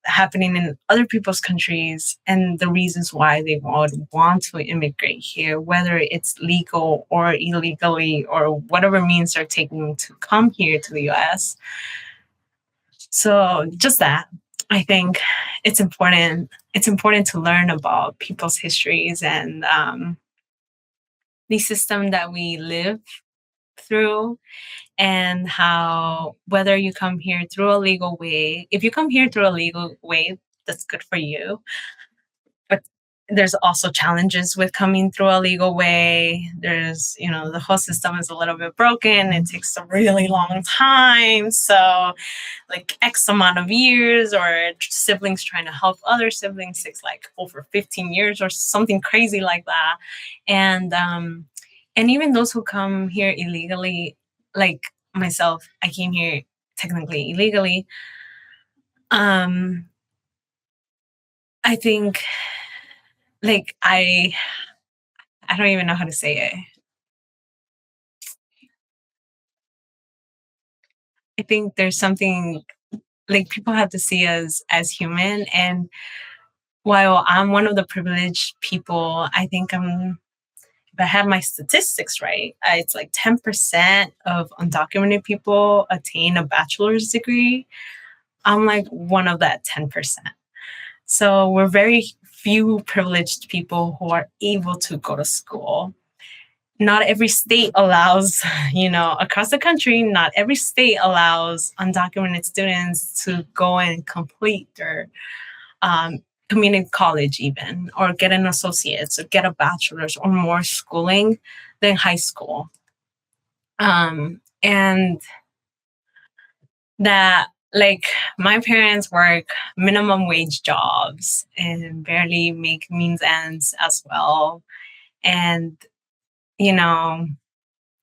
happening in other people's countries and the reasons why they would want to immigrate here, whether it's legal or illegally or whatever means they're taking to come here to the US. So just that, I think it's important. It's important to learn about people's histories and the system that we live through, and how whether you come here through a legal way, if you come here through a legal way, that's good for you. But there's also challenges with coming through a legal way. There's, the whole system is a little bit broken. It takes a really long time. So like X amount of years, or siblings trying to help other siblings takes like over 15 years or something crazy like that. And even those who come here illegally, like myself, I came here technically illegally. I think, like, I don't even know how to say it. I think there's something, like, people have to see us as human. And while I'm one of the privileged people, I think if I have my statistics right, it's like 10% of undocumented people attain a bachelor's degree. I'm like one of that 10%. So we're very few privileged people who are able to go to school. Not every state allows, across the country, not every state allows undocumented students to go and complete their community college even, or get an associate's, or get a bachelor's or more schooling than high school. And that, like, my parents work minimum wage jobs and barely make means ends as well. And,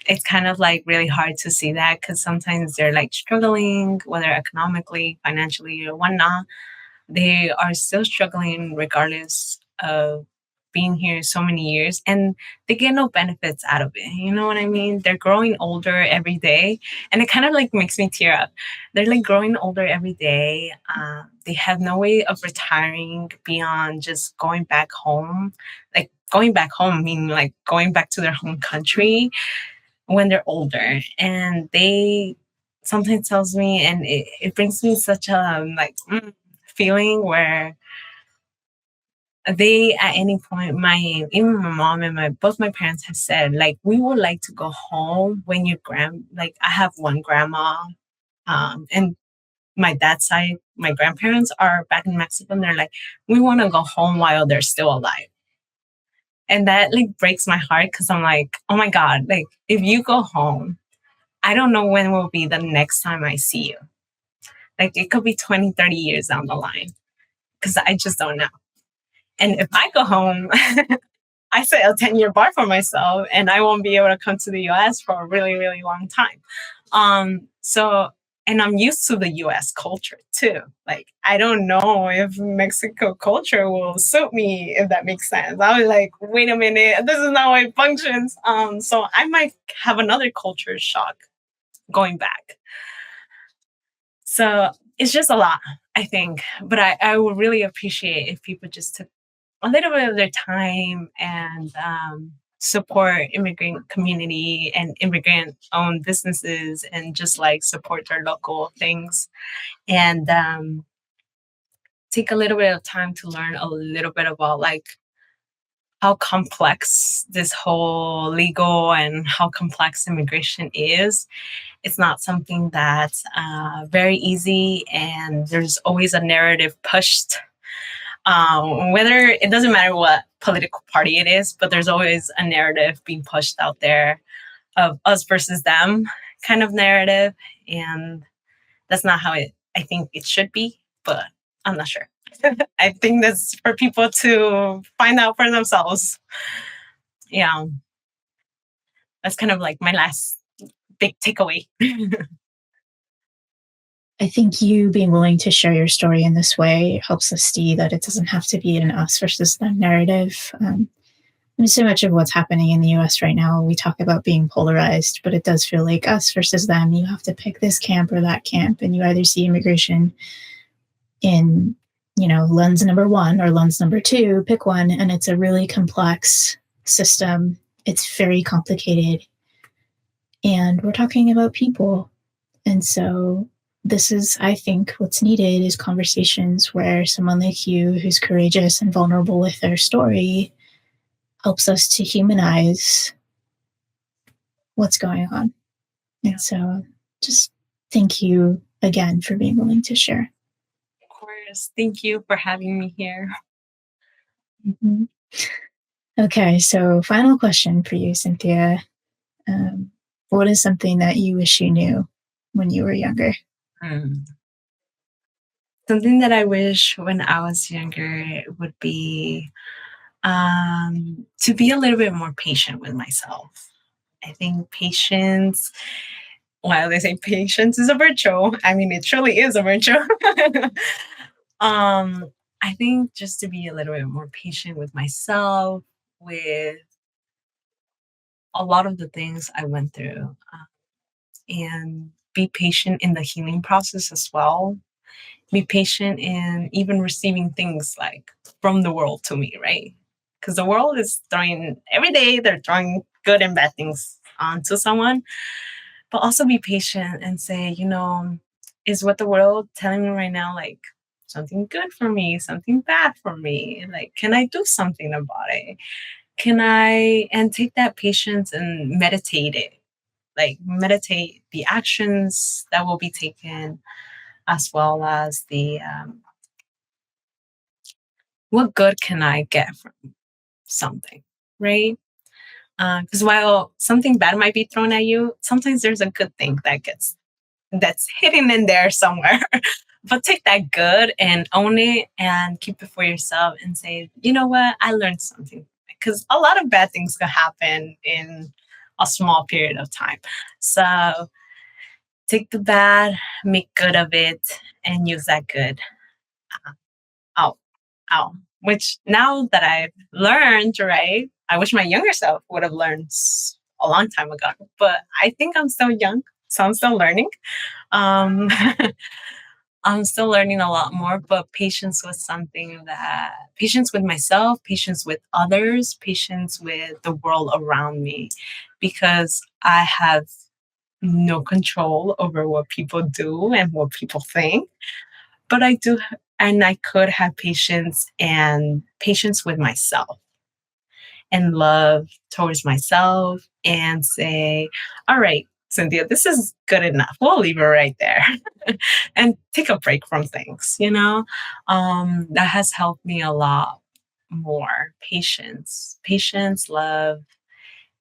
it's kind of like really hard to see that, because sometimes they're like struggling, whether economically, financially, or whatnot. They are still struggling regardless of being here so many years, and they get no benefits out of it. You know what I mean? They're growing older every day, and it kind of like makes me tear up. They're like growing older every day. They have no way of retiring beyond just going back home. Like, going back home meaning like going back to their home country when they're older. And they sometimes tells me, and it brings me such a feeling where they, at any point, even my mom and both my parents have said, like, we would like to go home when I have one grandma, and my dad's side, my grandparents are back in Mexico, and they're like, we want to go home while they're still alive. And that like breaks my heart, because I'm like, oh my God, like, if you go home, I don't know when will be the next time I see you. Like, it could be 20, 30 years down the line, because I just don't know. And if I go home, I set a 10-year bar for myself, and I won't be able to come to the US for a really, really long time. And I'm used to the US culture too. Like, I don't know if Mexico culture will suit me, if that makes sense. I was like, wait a minute, this is not how it functions. So I might have another culture shock going back. So it's just a lot, I think. But I would really appreciate if people just took a little bit of their time and support immigrant community and immigrant owned businesses, and just like support their local things, and take a little bit of time to learn a little bit about like how complex this whole legal and how complex immigration is. It's not something that's very easy, and there's always a narrative pushed. Whether it doesn't matter what political party it is, but there's always a narrative being pushed out there of us versus them kind of narrative. And that's not how I think it should be, but I'm not sure. I think that's for people to find out for themselves. Yeah. That's kind of like my last big takeaway. I think you being willing to share your story in this way helps us see that it doesn't have to be an us versus them narrative. And so much of what's happening in the US right now, we talk about being polarized, but it does feel like us versus them. You have to pick this camp or that camp, and you either see immigration in lens number 1 or lens number 2, pick one, and it's a really complex system. It's very complicated. And we're talking about people. And so this is, I think, what's needed is conversations where someone like you, who's courageous and vulnerable with their story, helps us to humanize what's going on. And so just thank you again for being willing to share. Of course. Thank you for having me here. Mm-hmm. Okay, so final question for you, Cynthia. What is something that you wish you knew when you were younger? Something that I wish when I was younger would be to be a little bit more patient with myself. I think patience, while they say patience is a virtue, I mean, it truly is a virtue. I think just to be a little bit more patient with myself, with a lot of the things I went through, and be patient in the healing process as well. Be patient in even receiving things like from the world to me, right? Because the world is throwing every day, they're throwing good and bad things onto someone. But also be patient and say, is what the world telling me right now like something good for me, something bad for me? Like, can I do something about it? And take that patience and meditate it, like meditate the actions that will be taken, as well as the what good can I get from something, right? Because while something bad might be thrown at you, sometimes there's a good thing that's hidden in there somewhere. But take that good and own it and keep it for yourself and say, you know what, I learned something. Because a lot of bad things can happen in a small period of time. So take the bad, make good of it, and use that good out. Which now that I've learned, right? I wish my younger self would have learned a long time ago. But I think I'm still young, so I'm still learning. I'm still learning a lot more, but patience was something that patience with myself, patience with others, patience with the world around me, because I have no control over what people do and what people think. But I do, and I could have patience with myself and love towards myself and say, all right, Cynthia, this is good enough. We'll leave it right there and take a break from things, that has helped me a lot more. Patience, love,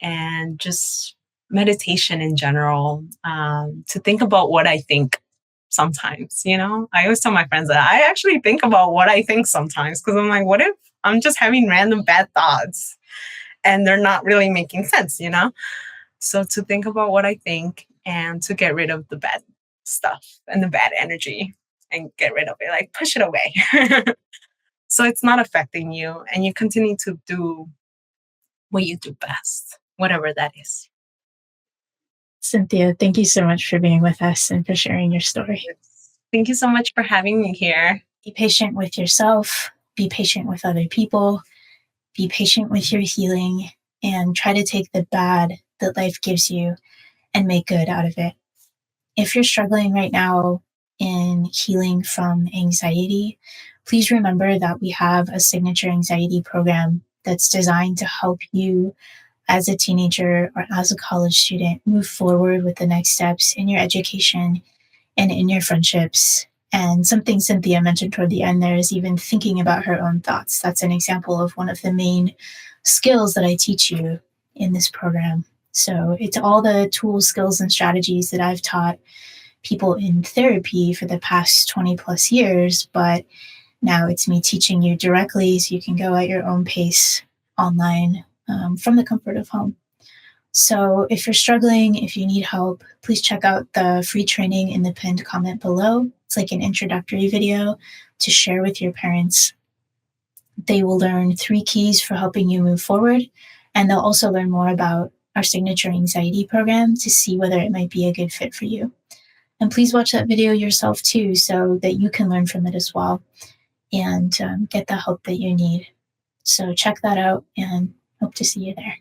and just meditation in general, to think about what I think sometimes. I always tell my friends that I actually think about what I think sometimes, because I'm like, what if I'm just having random bad thoughts and they're not really making sense, So to think about what I think and to get rid of the bad stuff and the bad energy and get rid of it, like push it away. So it's not affecting you and you continue to do what you do best, whatever that is. Cynthia, thank you so much for being with us and for sharing your story. Thank you so much for having me here. Be patient with yourself, be patient with other people, be patient with your healing, and try to take the bad that life gives you and make good out of it. If you're struggling right now in healing from anxiety, please remember that we have a signature anxiety program that's designed to help you as a teenager or as a college student move forward with the next steps in your education and in your friendships. And something Cynthia mentioned toward the end there is even thinking about her own thoughts. That's an example of one of the main skills that I teach you in this program. So it's all the tools, skills, and strategies that I've taught people in therapy for the past 20 plus years, but now it's me teaching you directly so you can go at your own pace online, from the comfort of home. So if you're struggling, if you need help, please check out the free training in the pinned comment below. It's like an introductory video to share with your parents. They will learn 3 keys for helping you move forward, and they'll also learn more about our signature anxiety program to see whether it might be a good fit for you. And please watch that video yourself too, so that you can learn from it as well. and get the help that you need. So check that out and hope to see you there.